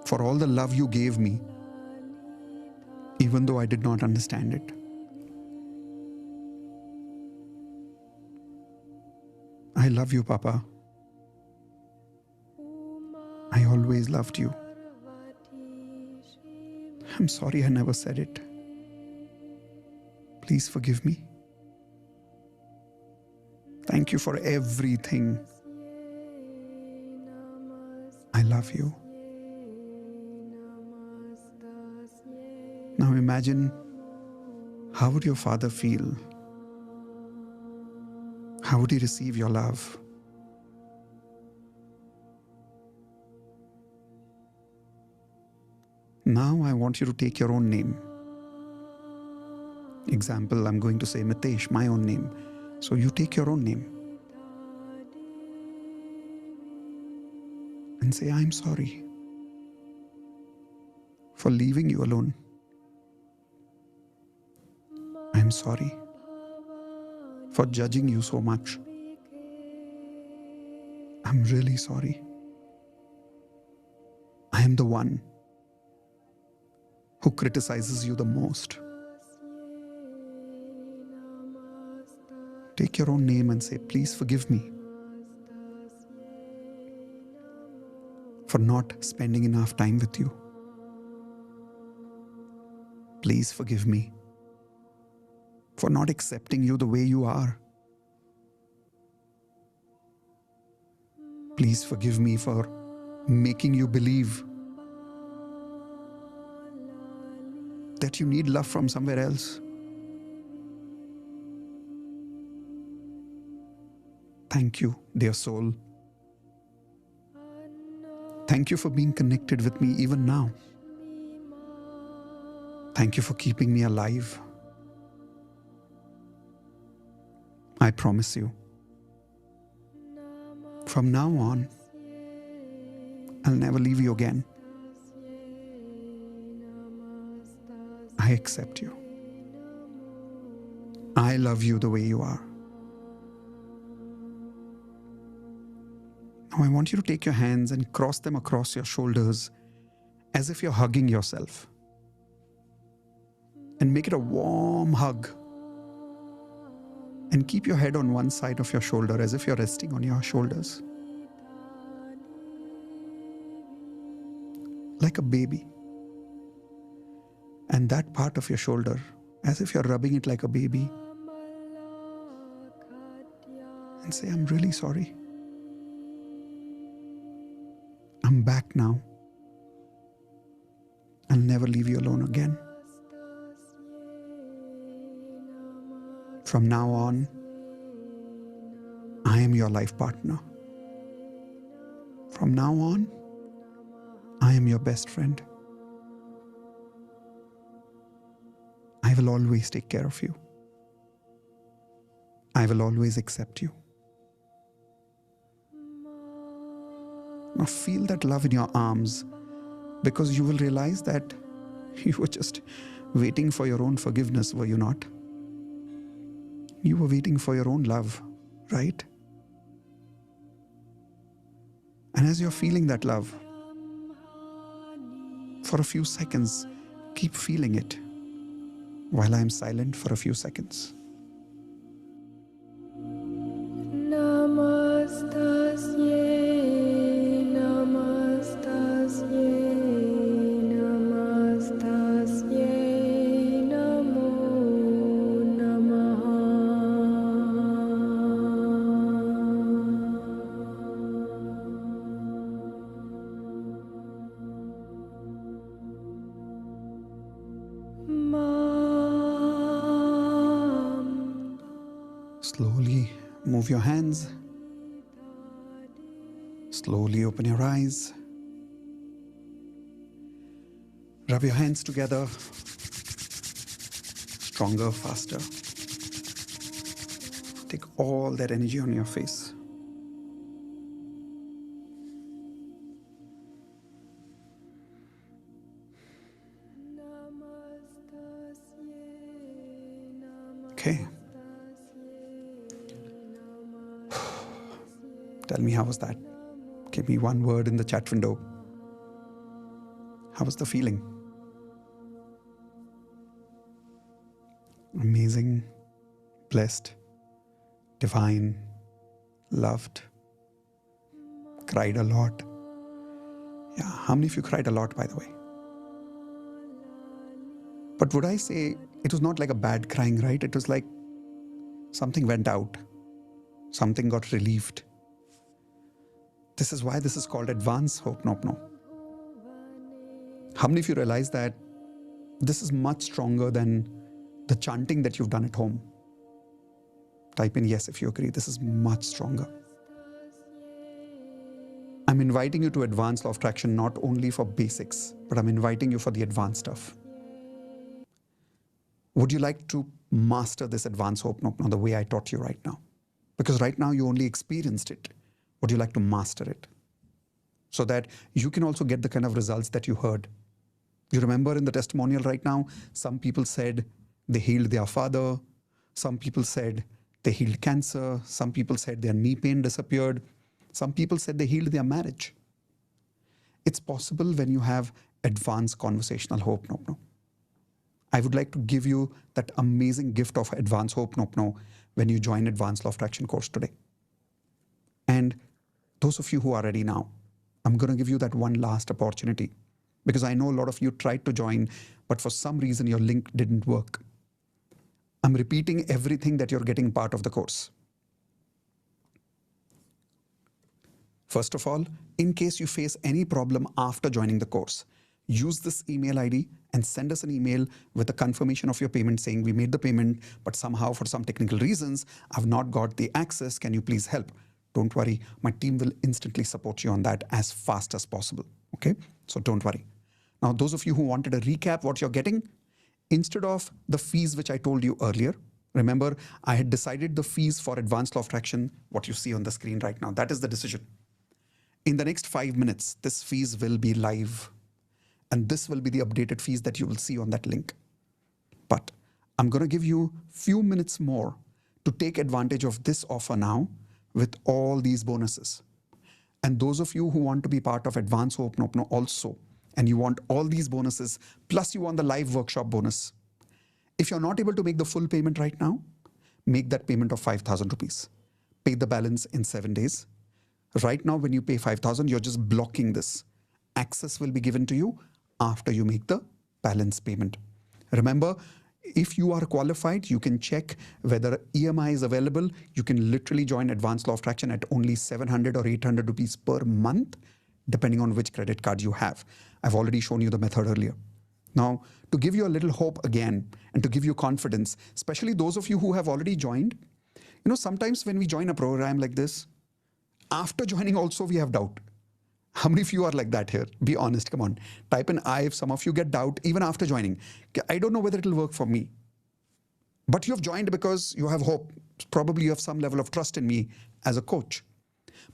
for all the love you gave me, even though I did not understand it. I love you, Papa. I always loved you. I'm sorry I never said it. Please forgive me. Thank you for everything. I love you. Now imagine, how would your father feel? How would he receive your love? Now I want you to take your own name. Example, I'm going to say Mitesh, my own name. So you take your own name and say, I'm sorry for leaving you alone. I'm sorry for judging you so much. I'm really sorry. I am the one who criticizes you the most. Take your own name and say, please forgive me for not spending enough time with you. Please forgive me for not accepting you the way you are. Please forgive me for making you believe that you need love from somewhere else. Thank you, dear soul. Thank you for being connected with me even now. Thank you for keeping me alive. I promise you, from now on, I'll never leave you again. I accept you. I love you the way you are. Now I want you to take your hands and cross them across your shoulders as if you're hugging yourself. And make it a warm hug. And keep your head on one side of your shoulder as if you're resting on your shoulders. Like a baby. And that part of your shoulder, as if you're rubbing it like a baby. And say, I'm really sorry. I'm back now. I'll never leave you alone again. From now on, I am your life partner. From now on, I am your best friend. I will always take care of you. I will always accept you. Now feel that love in your arms, because you will realize that you were just waiting for your own forgiveness, were you not? You were waiting for your own love, right? And as you're feeling that love, for a few seconds, keep feeling it while I'm silent for a few seconds. Slowly move your hands. Slowly open your eyes. Rub your hands together stronger, faster. Take all that energy on your face. Okay. Tell me, how was that? Give me one word in the chat window. How was the feeling? Amazing, blessed, divine, loved, cried a lot. Yeah, how many of you cried a lot, by the way? But would I say it was not like a bad crying, right? It was like something went out, something got relieved. This is why this is called advanced Ho'oponopono. How many of you realize that this is much stronger than the chanting that you've done at home? Type in yes if you agree. This is much stronger. I'm inviting you to advanced law of attraction not only for basics, but I'm inviting you for the advanced stuff. Would you like to master this advanced Ho'oponopono the way I taught you right now? Because right now you only experienced it. Would you like to master it? So that you can also get the kind of results that you heard. You remember in the testimonial right now, some people said they healed their father. Some people said they healed cancer. Some people said their knee pain disappeared. Some people said they healed their marriage. It's possible when you have advanced conversational Ho'oponopono. I would like to give you that amazing gift of advanced Ho'oponopono when you join Advanced Law of Attraction course today. And those of you who are ready now, I'm going to give you that one last opportunity, because I know a lot of you tried to join, but for some reason your link didn't work. I'm repeating everything that you're getting part of the course. First of all, in case you face any problem after joining the course, use this email ID and send us an email with a confirmation of your payment saying we made the payment, but somehow for some technical reasons, I've not got the access. Can you please help? Don't worry, my team will instantly support you on that as fast as possible. Okay, so don't worry. Now, those of you who wanted a recap what you're getting, instead of the fees which I told you earlier, remember I had decided the fees for Advanced Law of Attraction, what you see on the screen right now, that is the decision. In the next 5 minutes, this fees will be live. And this will be the updated fees that you will see on that link. But I'm going to give you a few minutes more to take advantage of this offer now with all these bonuses. And those of you who want to be part of Advanced Ho'oponopono also, and you want all these bonuses, plus you want the live workshop bonus. If you're not able to make the full payment right now, make that payment of 5,000 rupees. Pay the balance in 7 days. Right now, when you pay 5,000, you're just blocking this. Access will be given to you after you make the balance payment. Remember, if you are qualified, you can check whether EMI is available. You can literally join Advanced Law of Attraction at only 700 or 800 rupees per month, depending on which credit card you have. I've already shown you the method earlier. Now, to give you a little hope again, and to give you confidence, especially those of you who have already joined, you know, sometimes when we join a program like this, after joining also we have doubt. How many of you are like that here? Be honest, come on. Type in I if some of you get doubt even after joining. I don't know whether it'll work for me. But you have joined because you have hope. Probably you have some level of trust in me as a coach.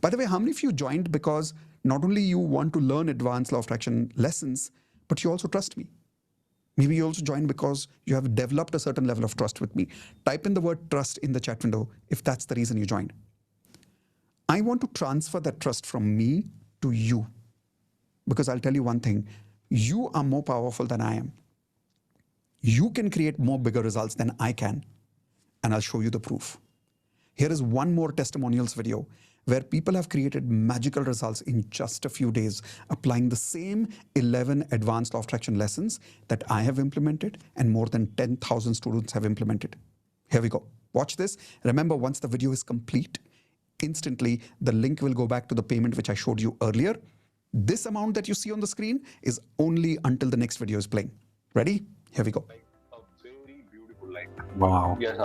By the way, how many of you joined because not only you want to learn Advanced Law of Attraction lessons, but you also trust me? Maybe you also joined because you have developed a certain level of trust with me. Type in the word trust in the chat window if that's the reason you joined. I want to transfer that trust from me to you. Because I'll tell you one thing, you are more powerful than I am. You can create more bigger results than I can. And I'll show you the proof. Here is one more testimonials video where people have created magical results in just a few days, applying the same 11 Advanced Law of Attraction lessons that I have implemented and more than 10,000 students have implemented. Here we go. Watch this. Remember, once the video is complete, instantly the link will go back to the payment which I showed you earlier. This amount that you see on the screen is only until the next video is playing. Ready? Here we go. Wow. Yes,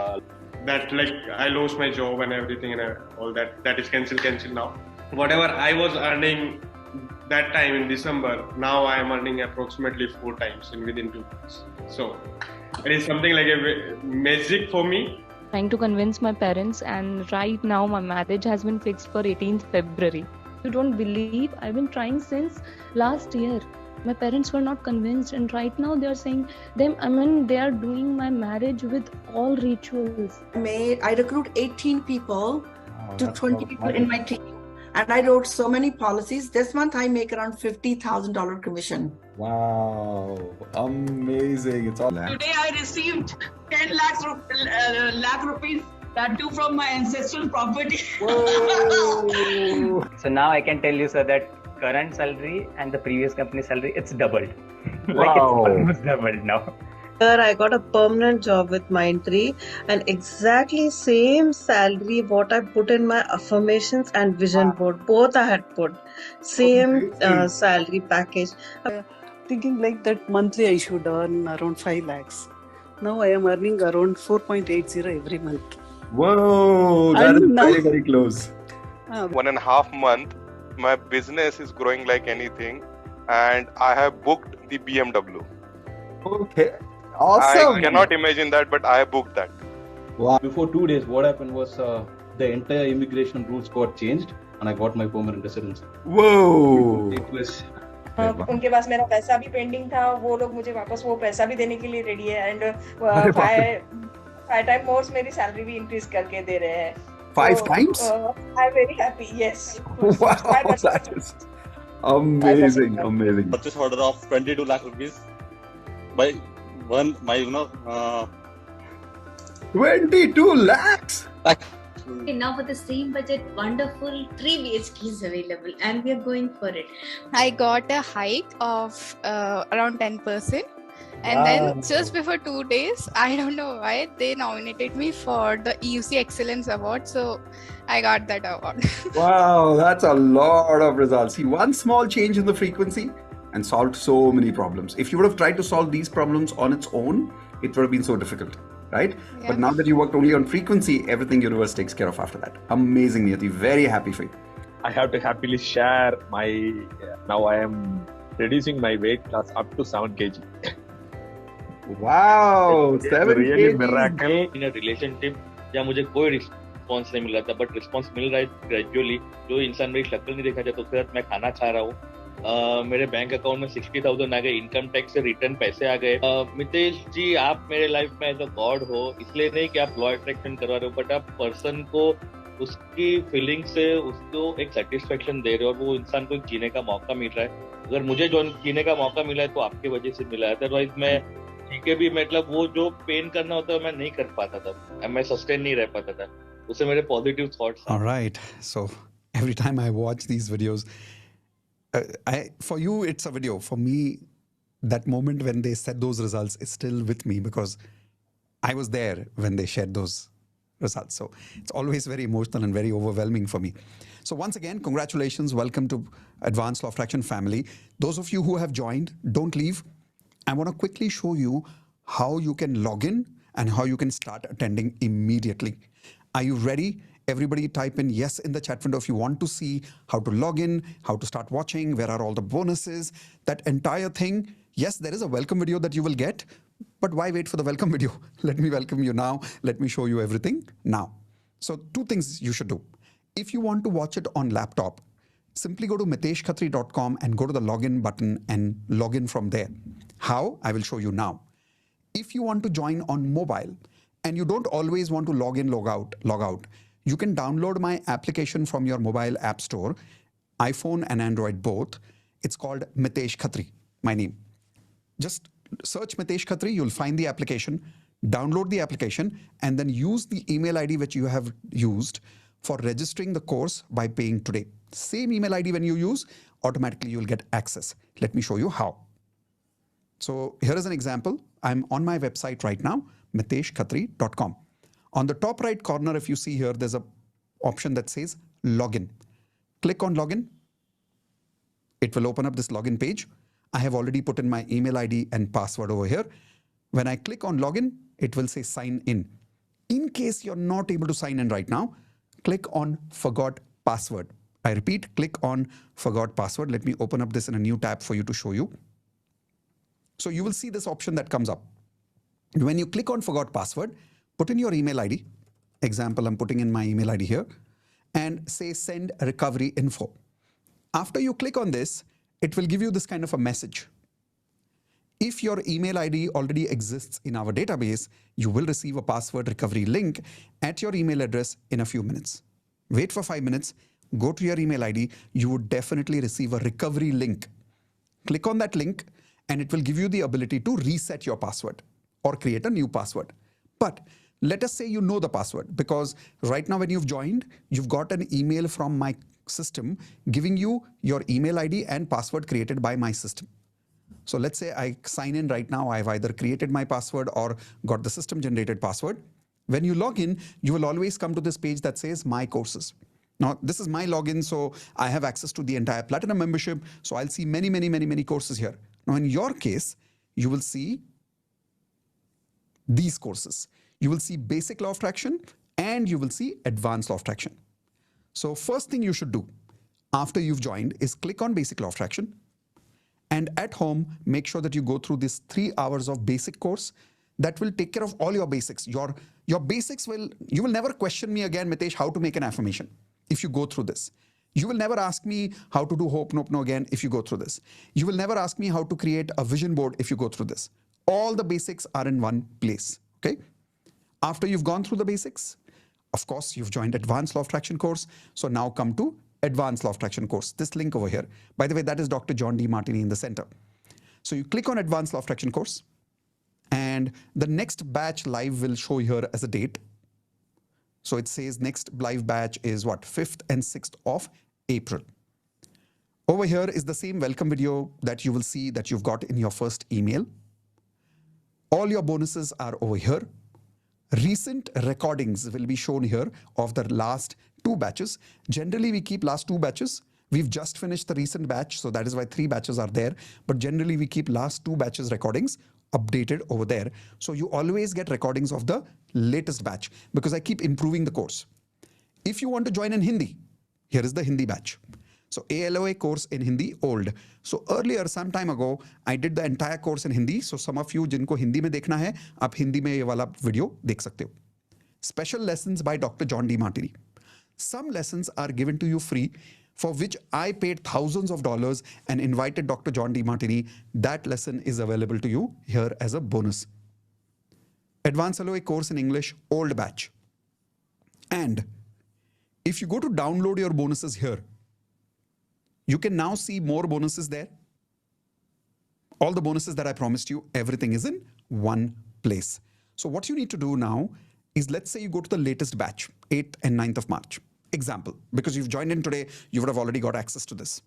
that like I lost my job and everything and all that is cancelled now. Whatever I was earning that time in December, now I am earning approximately 4 times in within 2 months. So it is something like a magic for me. Trying to convince my parents, and right now my marriage has been fixed for 18th February. You don't believe, I've been trying since last year. My parents were not convinced, and right now they are saying they are doing my marriage with all rituals. I recruit 18 people to 20 people in my team. And I wrote so many policies. This month I make around $50,000 commission. Wow, amazing. It's all Today I received 10 lakh rupees, that too from my ancestral property. So now I can tell you, sir, that current salary and the previous company salary, it's doubled. Like it's almost doubled now. Sir, I got a permanent job with Mindtree and exactly same salary what I put in my affirmations and vision board. Both I had put same salary package. Thinking like that monthly I should earn around 5 lakhs. Now I am earning around 4.80 every month. Whoa, that is very, very close. 1.5 month, my business is growing like anything, and I have booked the BMW. Okay, awesome. I cannot imagine that, but I have booked that. Wow. Before 2 days, what happened was the entire immigration rules got changed, and I got my permanent residency. Whoa! It was. उनके पास मेरा पैसा भी pending था, वो लोग मुझे वापस वो पैसा भी देने के लिए रेडी है, एंड 5 टाइम मोर मेरी सैलरी भी इंक्रीज करके दे रहे हैं. 5 times? I am very happy. Yes. Wow, that is amazing, amazing. Purchase order of 22 lakh rupees by my 22 lakhs. Now with the same budget, wonderful 3 BHK is available and we are going for it. I got a hike of around 10%, and then just before 2 days, I don't know why, they nominated me for the EUC Excellence Award, so I got that award. Wow, that's a lot of results. See, one small change in the frequency and solved so many problems. If you would have tried to solve these problems on its own, it would have been so difficult, right? Yeah. But now that you worked only on frequency, everything universe takes care of after that. Amazing, Niyati. Very happy for you. I have to happily share my, now I am reducing my weight class up to 7 kg. Wow, it's 7 really kg. miracle in a relationship जहाँ मुझे कोई response नहीं मिल रहा था, but response मिल रहा है gradually. जो इंसान मेरी शक्ल नहीं देखा जाता, उसके साथ मैं खाना खा रहा हूँ. मेरे बैंक अकाउंट में 60,000 आ गए, इनकम टैक्स से रिटर्न पैसे आ गए. मितेश जी, आप मेरे लाइफ में एज अ गॉड हो, इसलिए नहीं कि आप लॉ अट्रैक्शन करवा रहे हो, बट आप पर्सन को उसकी फीलिंग से उसको एक सेटिस्फेक्शन दे रहे हो, और वो इंसान को जीने का मौका मिल रहा है. अगर मुझे जो जीने का मौका मिला है तो आपकी वजह से मिला है, अदरवाइज मैं ठीक है भी, मतलब वो जो पेन करना होता है मैं नहीं कर पाता था, मैं सस्टेन नहीं रह पाता था. उससे मेरे positive thoughts. All right. So every time I watch these videos, for you it's a video. For me, that moment when they said those results is still with me because I was there when they shared those results. So it's always very emotional and very overwhelming for me. So once again, congratulations. Welcome to Advanced Law of Attraction family. Those of you who have joined, don't leave. I want to quickly show you how you can log in and how you can start attending immediately. Are you ready? Everybody type in yes in the chat window if you want to see how to log in, how to start watching, where are all the bonuses, that entire thing. Yes, there is a welcome video that you will get, but why wait for the welcome video? Let me welcome you now. Let me show you everything now. So 2 things you should do. If you want to watch it on laptop, simply go to miteshkhatri.com and go to the login button and log in from there. How? I will show you now. If you want to join on mobile and you don't always want to log in, log out, you can download my application from your mobile app store, iPhone and Android both. It's called Mitesh Khatri, my name. Just search Mitesh Khatri, you'll find the application, download the application, and then use the email ID which you have used for registering the course by paying today. Same email ID when you use, automatically you'll get access. Let me show you how. So here is an example. I'm on my website right now, miteshkhatri.com. On the top right corner, if you see here, there's an option that says login. Click on login. It will open up this login page. I have already put in my email ID and password over here. When I click on login, it will say sign in. In case you're not able to sign in right now, click on forgot password. I repeat, click on forgot password. Let me open up this in a new tab for you to show you. So you will see this option that comes up. When you click on forgot password, put in your email ID. Example, I'm putting in my email ID here and say send recovery info. After you click on this, it will give you this kind of a message. If your email ID already exists in our database, you will receive a password recovery link at your email address in a few minutes. Wait for 5 minutes, go to your email ID, you would definitely receive a recovery link. Click on that link and it will give you the ability to reset your password or create a new password. But let us say you know the password, because right now when you've joined, you've got an email from my system giving you your email ID and password created by my system. So let's say I sign in right now, I've either created my password or got the system generated password. When you log in, you will always come to this page that says my courses. Now, this is my login, so I have access to the entire Platinum membership. So I'll see many courses here. Now, in your case, you will see these courses. You will see basic law of attraction and you will see advanced law of attraction. So first thing you should do after you've joined is click on basic law of attraction. And at home, make sure that you go through this 3 hours of basic course that will take care of all your basics. Your basics you will never question me again, Mitesh, how to make an affirmation if you go through this. You will never ask me how to do Ho'oponopono again if you go through this. You will never ask me how to create a vision board if you go through this. All the basics are in one place, okay? After you've gone through the basics, of course, you've joined Advanced Law of Attraction course. So now come to Advanced Law of Attraction course. This link over here. By the way, that is Dr. John D. Martini in the center. So you click on Advanced Law of Attraction course and the next batch live will show here as a date. So it says next live batch is what? 5th and 6th of April. Over here is the same welcome video that you will see that you've got in your first email. All your bonuses are over here. Recent recordings will be shown here of the last 2 batches. Generally, we keep last 2 batches. We've just finished the recent batch, so that is why 3 batches are there. But generally, we keep last 2 batches recordings updated over there. So you always get recordings of the latest batch because I keep improving the course. If you want to join in Hindi, here is the Hindi batch. So ALOA course in Hindi, old. So earlier, some time ago, I did the entire course in Hindi. So some of you जिनको हिंदी में देखना है, आप हिंदी में ये वाला video देख सकते हो. Special lessons by Dr. John D. Martini. Some lessons are given to you free, for which I paid thousands of dollars and invited Dr. John D. Martini. That lesson is available to you here as a bonus. Advanced LOA course in English, old batch. And if you go to download your bonuses here, you can now see more bonuses there. All the bonuses that I promised you, everything is in one place. So what you need to do now is, let's say you go to the latest batch, 8th and 9th of March. Example, because you've joined in today, you would have already got access to this.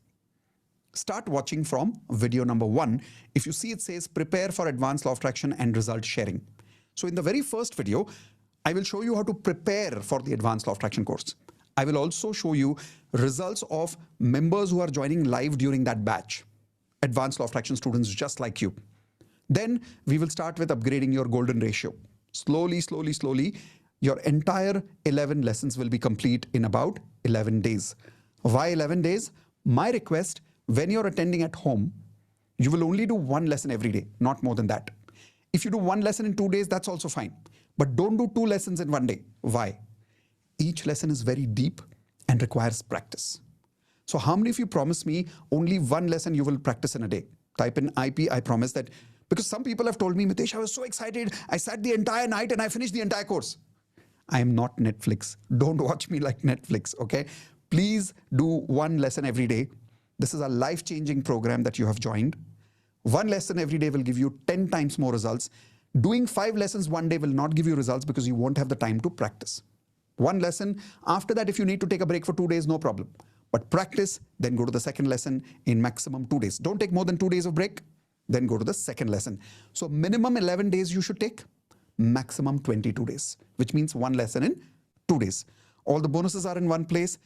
Start watching from video number 1. If you see, it says prepare for advanced law of attraction and result sharing. So in the very first video, I will show you how to prepare for the advanced law of attraction course. I will also show you results of members who are joining live during that batch. Advanced law of attraction students just like you. Then we will start with upgrading your golden ratio. Slowly, your entire 11 lessons will be complete in about 11 days. Why 11 days? My request, when you're attending at home, you will only do 1 lesson every day, not more than that. If you do 1 lesson in 2 days, that's also fine. But don't do 2 lessons in 1 day. Why? Each lesson is very deep and requires practice. So how many of you promise me only 1 lesson you will practice in a day? Type in IP, I promise that. Because some people have told me, Mitesh, I was so excited. I sat the entire night and I finished the entire course. I am not Netflix. Don't watch me like Netflix, okay? Please do 1 lesson every day. This is a life-changing program that you have joined. 1 lesson every day will give you 10 times more results. Doing 5 lessons 1 day will not give you results because you won't have the time to practice. 1 lesson. After that, if you need to take a break for 2 days, no problem. But practice, then go to the second lesson in maximum 2 days. Don't take more than 2 days of break, then go to the second lesson. So minimum 11 days you should take, maximum 22 days, which means 1 lesson in 2 days. All the bonuses are in one place,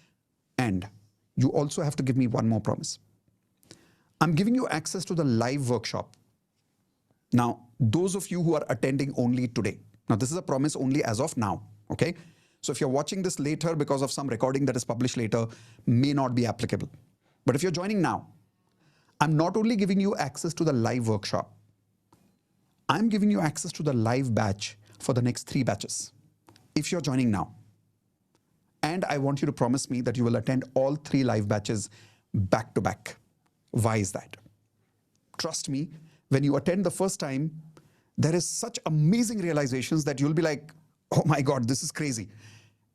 and you also have to give me one more promise. I'm giving you access to the live workshop. Now, those of you who are attending only today, now this is a promise only as of now, okay? So if you're watching this later because of some recording that is published later, may not be applicable. But if you're joining now, I'm not only giving you access to the live workshop, I'm giving you access to the live batch for the next 3 batches. If you're joining now, and I want you to promise me that you will attend all 3 live batches back to back. Why is that? Trust me, when you attend the first time, there is such amazing realizations that you'll be like, oh my God, this is crazy.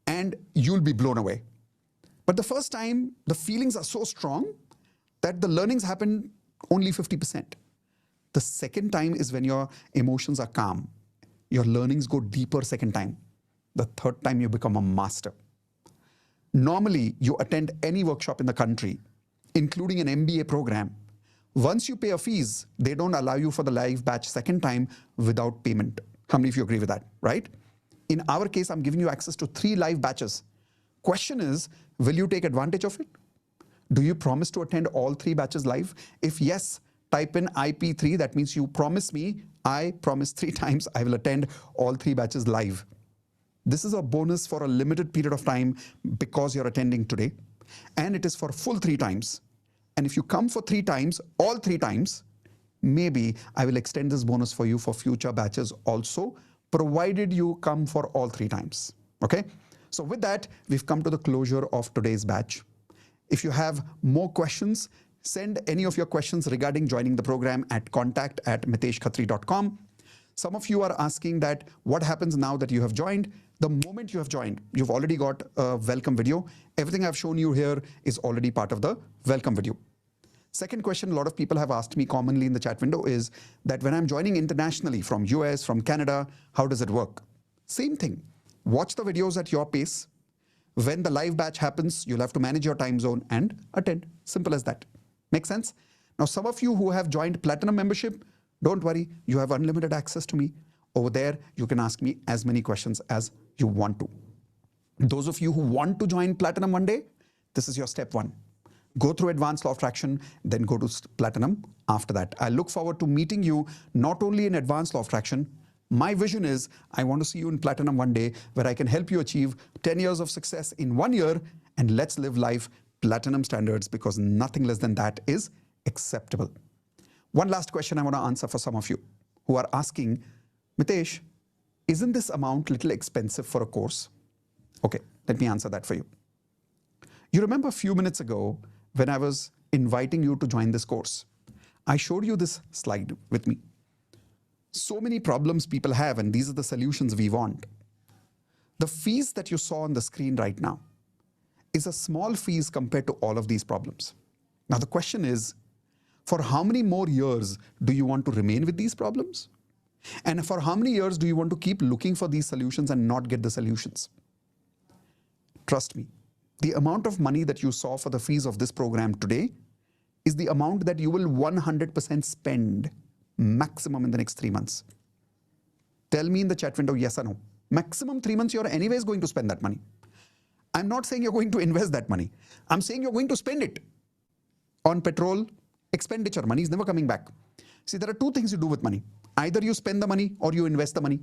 And you'll be blown away. But the first time, the feelings are so strong that the learnings happen only 50%. The second time is when your emotions are calm. Your learnings go deeper second time. The third time you become a master. Normally, you attend any workshop in the country, including an MBA program. Once you pay a fees, they don't allow you for the live batch second time without payment. How many of you agree with that, right? In our case, I'm giving you access to 3 live batches. Question is, will you take advantage of it? Do you promise to attend all 3 batches live? If yes, type in IP3. That means you promise me, I promise 3 times I will attend all 3 batches live. This is a bonus for a limited period of time because you're attending today. And it is for full 3 times. And if you come for 3 times, all 3 times, maybe I will extend this bonus for you for future batches also, provided you come for all 3 times. Okay? So with that, we've come to the closure of today's batch. If you have more questions, send any of your questions regarding joining the program at contact@miteshkhatri.com. Some of you are asking that what happens now that you have joined? The moment you have joined, you've already got a welcome video. Everything I've shown you here is already part of the welcome video. Second question a lot of people have asked me commonly in the chat window is that when I'm joining internationally from US, from Canada, how does it work? Same thing. Watch the videos at your pace. When the live batch happens, you'll have to manage your time zone and attend. Simple as that. Make sense? Now, some of you who have joined Platinum membership, don't worry, you have unlimited access to me. Over there, you can ask me as many questions as you want to. Those of you who want to join Platinum one day, this is your step 1. Go through Advanced Law of Attraction, then go to Platinum after that. I look forward to meeting you not only in Advanced Law of Attraction. My vision is I want to see you in Platinum one day where I can help you achieve 10 years of success in 1 year, and let's live life Platinum standards, because nothing less than that is acceptable. One last question I want to answer for some of you who are asking, Mitesh, isn't this amount little expensive for a course? Okay, let me answer that for you. You remember a few minutes ago when I was inviting you to join this course, I showed you this slide with me. So many problems people have, and these are the solutions we want. The fees that you saw on the screen right now is a small fees compared to all of these problems. Now the question is, for how many more years do you want to remain with these problems? And for how many years do you want to keep looking for these solutions and not get the solutions? Trust me, the amount of money that you saw for the fees of this program today is the amount that you will 100% spend maximum in the next 3 months. Tell me in the chat window, yes or no. Maximum 3 months, you're anyways going to spend that money. I'm not saying you're going to invest that money. I'm saying you're going to spend it on petrol, expenditure. Money is never coming back. See, there are 2 things you do with money. Either you spend the money or you invest the money.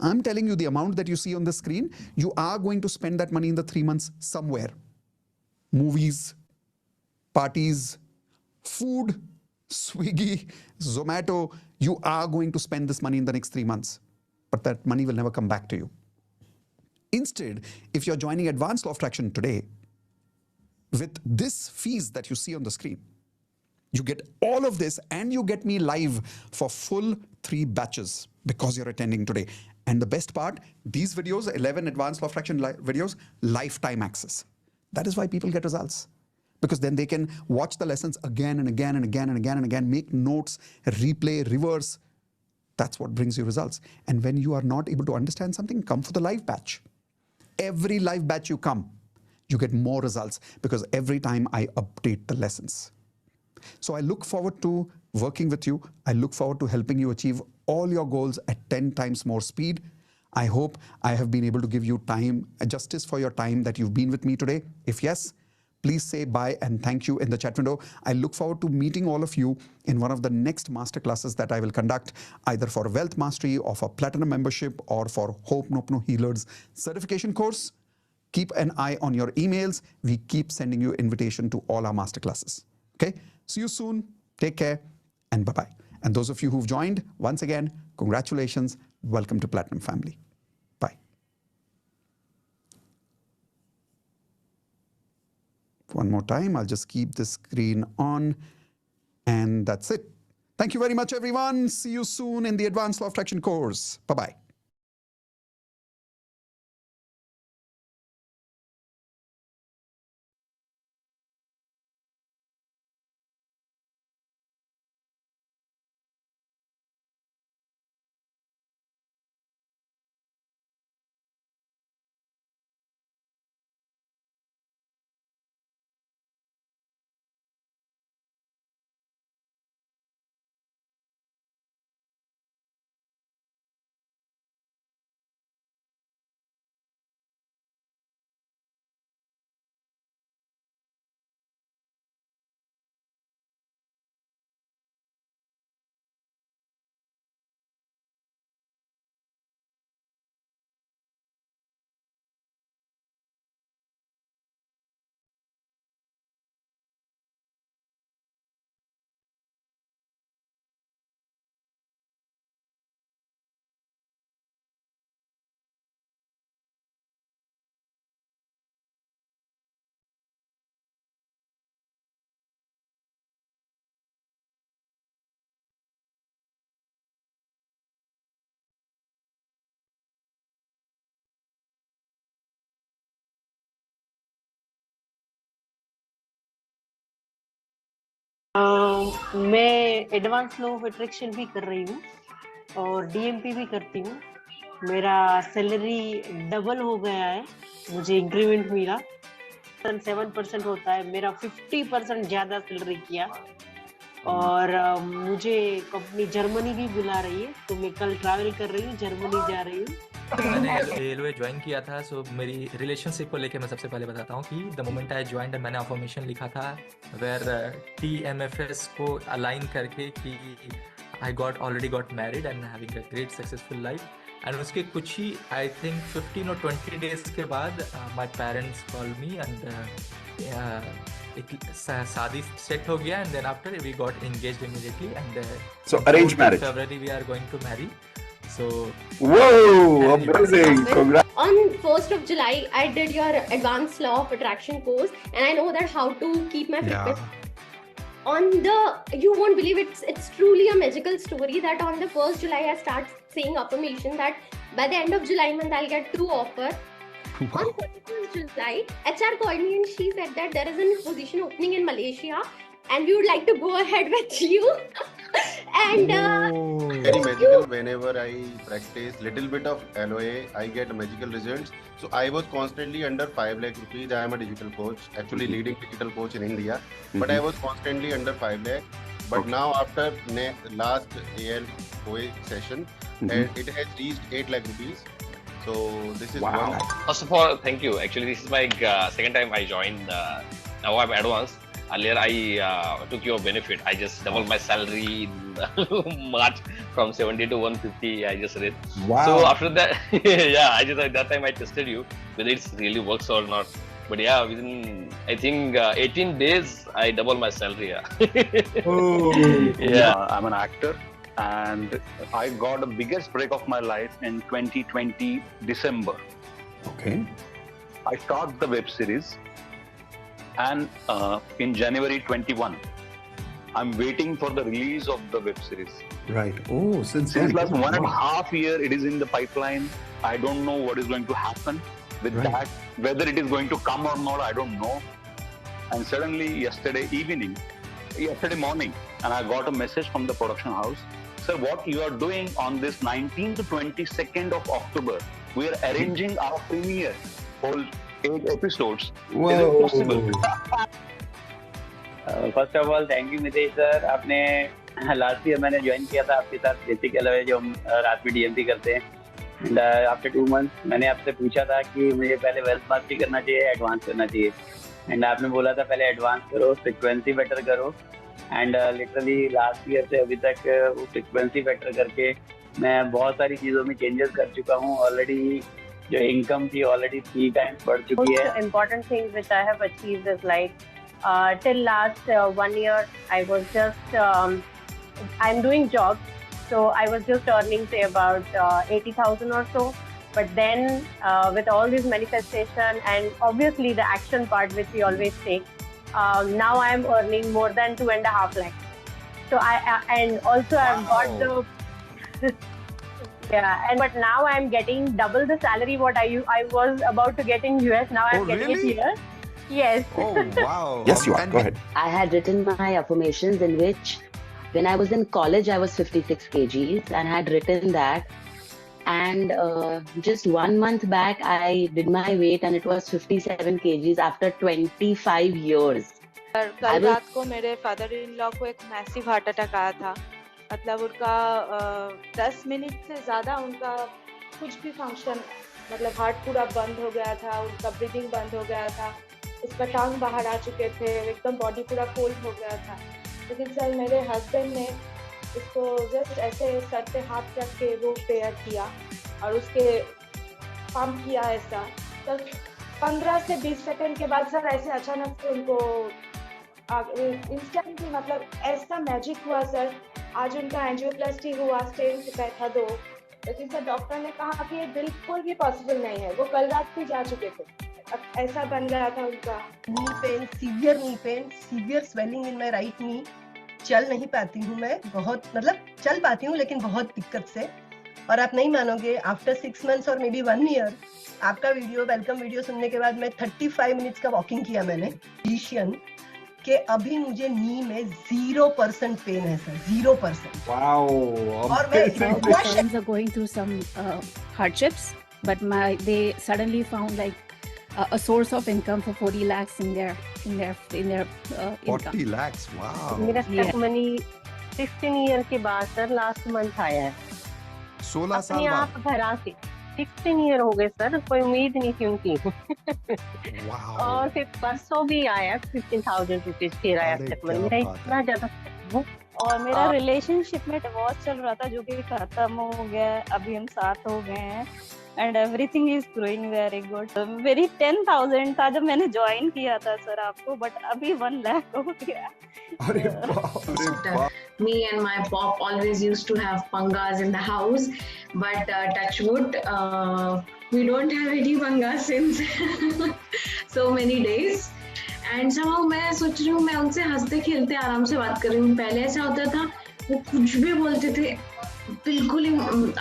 I'm telling you the amount that you see on the screen, you are going to spend that money in the 3 months somewhere. Movies, parties, food, Swiggy, Zomato, you are going to spend this money in the next 3 months. But that money will never come back to you. Instead, if you're joining Advanced Law of Attraction today, with this fees that you see on the screen, you get all of this and you get me live for full 3 batches because you're attending today. And the best part, these videos, 11 Advanced Law of Attraction videos, lifetime access. That is why people get results. Because then they can watch the lessons again and again and again and again and again, make notes, replay, reverse. That's what brings you results. And when you are not able to understand something, come for the live batch. Every live batch you come, you get more results because every time I update the lessons. So I look forward to working with you. I look forward to helping you achieve all your goals at 10 times more speed. I hope I have been able to give you time, justice for your time that you've been with me today. If yes, please say bye and thank you in the chat window. I look forward to meeting all of you in one of the next masterclasses that I will conduct, either for Wealth Mastery or for Platinum membership or for Hope Nopno Healers certification course. Keep an eye on your emails. We keep sending you invitation to all our masterclasses. Okay? See you soon. Take care and bye-bye. And those of you who've joined, once again, congratulations. Welcome to Platinum family. Bye. One more time, I'll just keep the screen on, and that's it. Thank you very much, everyone. See you soon in the Advanced Law of Attraction course. Bye-bye. मैं advance law of attraction भी कर रही हूँ और DMP भी करती हूँ। मेरा सैलरी डबल हो गया है, मुझे इंक्रीमेंट मिला। 7% होता है, मेरा 50% ज्यादा सैलरी किया और मुझे कंपनी जर्मनी भी बुला रही है, तो मैं कल ट्रैवल कर रही हूँ, जर्मनी जा रही हूँ। मैंने रेलवे ज्वाइन किया था, सो मेरी रिलेशनशिप को लेके मैं सबसे पहले बताता हूँ कि द मोमेंट आई ज्वाइंड मैंने अफर्मेशन लिखा था वेयर TMFS को अलाइन करके कि I already got married and having a great successful life. And उसके कुछ ही आई थिंक 15 और 20 डेज के बाद my parents call me and एक शादी सेट हो गया and then after we got engaged immediately and so arrange marriage February we are going to marry. So whoa, amazing. Congrats. On 1st of July, I did your Advanced Law of Attraction course, and I know that how to keep my fitness. You won't believe it's truly a magical story that on the 1st July I start saying affirmation that by the end of July month I'll get 2 offers. On 31st July, HR called me and she said that there is a position opening in Malaysia and we would like to go ahead with you. And very magical. Whenever I practice little bit of LOA, I get magical results. So I was constantly under 5 lakh rupees. I am a digital coach, actually leading digital coach in India. But I was constantly under 5 lakh. But now after last ALOA session, it has reached 8 lakh rupees. So this is one. First of all, thank you. Actually, this is my second time I joined. Now I'm advanced. Earlier, I took your benefit. I just doubled my salary in March from 70 to 150. I just read. Wow. So after that, yeah, I just at that time I tested you whether it really works or not. But yeah, within I think 18 days, I doubled my salary. Yeah. Oh. Yeah. I'm an actor, and I got the biggest break of my life in 2020 December. Okay. I started the web series. And in January 21, I'm waiting for the release of the web series. Right. Oh, since last 1.5 years, it is in the pipeline. I don't know what is going to happen with that. Whether it is going to come or not, I don't know. And suddenly, yesterday morning, and I got a message from the production house. Sir, what you are doing on this 19th to 22nd of October, we are arranging our premiere. Whole 8 episodes. Whoa. Is it possible? First of all thank you Mitesh sir. आपने last year मैंने join किया था आपके साथ basic LOA जो हम रात में DMP करते हैं। एंड आफ्टर 2 months मैंने आपसे पूछा था कि मुझे पहले वेल्थ मास्टरी करना चाहिए, एडवांस करना चाहिए। एंड आपने बोला था पहले एडवांस करो, फ्रिक्वेंसी बेटर करो, एंड लिटरली लास्ट ईयर से अभी तक वो फ्रिक्वेंसी बेटर करके मैं बहुत सारी चीज़ों में चेंजेस कर चुका हूँ ऑलरेडी. जो इनकम थी ऑलरेडी 3 times बढ़ चुकी है. Most important things which I have achieved is like till last 1 year I was just I'm doing jobs, so I was just earning say about 80,000 or so. But then with all this manifestation and obviously the action part which we always take, now I am earning more than 2.5 lakhs. So I and also I've got the yeah, and but now I'm getting double the salary what I was about to get in US. Now I'm getting it here. Yes. Oh, wow. Yes, you are. Go ahead. I had written my affirmations in which when I was in college, I was 56 kgs and had written that. And just 1 month back, I did my weight and it was 57 kgs after 25 years. कल रात को मेरे father in law को एक massive heart attack आया था. मतलब उनका 10 मिनट से ज़्यादा उनका कुछ भी फंक्शन, मतलब हार्ट पूरा बंद हो गया था, उनका ब्रीदिंग बंद हो गया था, उसका टांग बाहर आ चुके थे, एकदम बॉडी पूरा कोल्ड हो गया था. लेकिन सर मेरे हस्बैंड ने उसको जस्ट ऐसे सर पे हाथ रख के वो प्रेयर किया और उसके पंप किया ऐसा. तो 15 से 20 सेकंड के बाद सर ऐसे अचानक से उनको इंस्टेंटली मतलब ऐसा मैजिक हुआ सर. आज उनका एंजियोप्लास्टी हुआ, स्टेंट बैठा 2. लेकिन सर डॉक्टर ने कहा कि ये बिल्कुल भी पॉसिबल नहीं है. वो कल रात भी जा चुके थे. अब ऐसा बन गया था उनका. Knee pain, severe swelling in my right knee. चल नहीं पाती हूँ मैं, बहुत मतलब चल पाती हूँ लेकिन बहुत दिक्कत से. और आप नहीं मानोगे, आफ्टर 6 months और मे बी 1 year आपका वीडियो, वेलकम वीडियो सुनने के बाद मैं 35 minutes का वॉकिंग किया मैंने. फिजिशियन कि अभी मुझे नी में 0% पेन है सर, 0%. Wow. और मैं friends are going through some hardships, but they suddenly found like a source of income for 40 lakhs in their income. 40 lakhs, wow. मेरा स्टेप मनी 16 year के बाद सर लास्ट मंथ आया है. 16 साल बाद. आप घर से 16 year हो गए सर, कोई उम्मीद नहीं थी उनकी. और फिर परसों भी आया 15,000 रुपीज फिर आया स्टेप मनी. मेरा इतना ज्यादा. और मेरा रिलेशनशिप में डिवोर्स चल रहा था जो कि खत्म हो गया. अभी हम साथ हो गए हैं and everything is growing very good. मेरी 10,000 था जब मैंने ज्वाइन किया था सर आपको, बट अभी 1 लाख हो गया. अरे वाह. Me and my pop always used to have pangas in the house, but touch wood, we don't have any pangas since so many days. And somehow मैं सोच रही हूँ, मैं उनसे हंसते खेलते आराम से बात कर रही हूँ. पहले ऐसा होता था, वो कुछ भी बोलते थे, बिल्कुल ही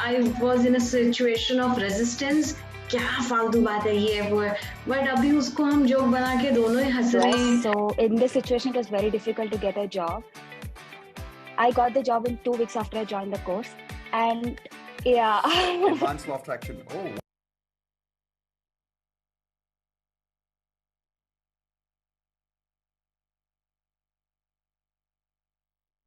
I was in a situation of resistance. क्या फालतू बात है ये वो है. बट अभी उसको हम जोक बना के दोनों ही हंस रहे हैं. So in this situation, it was very difficult to get a job. I got the job in 2 weeks after I joined the course, and yeah. Advanced law of attraction. Oh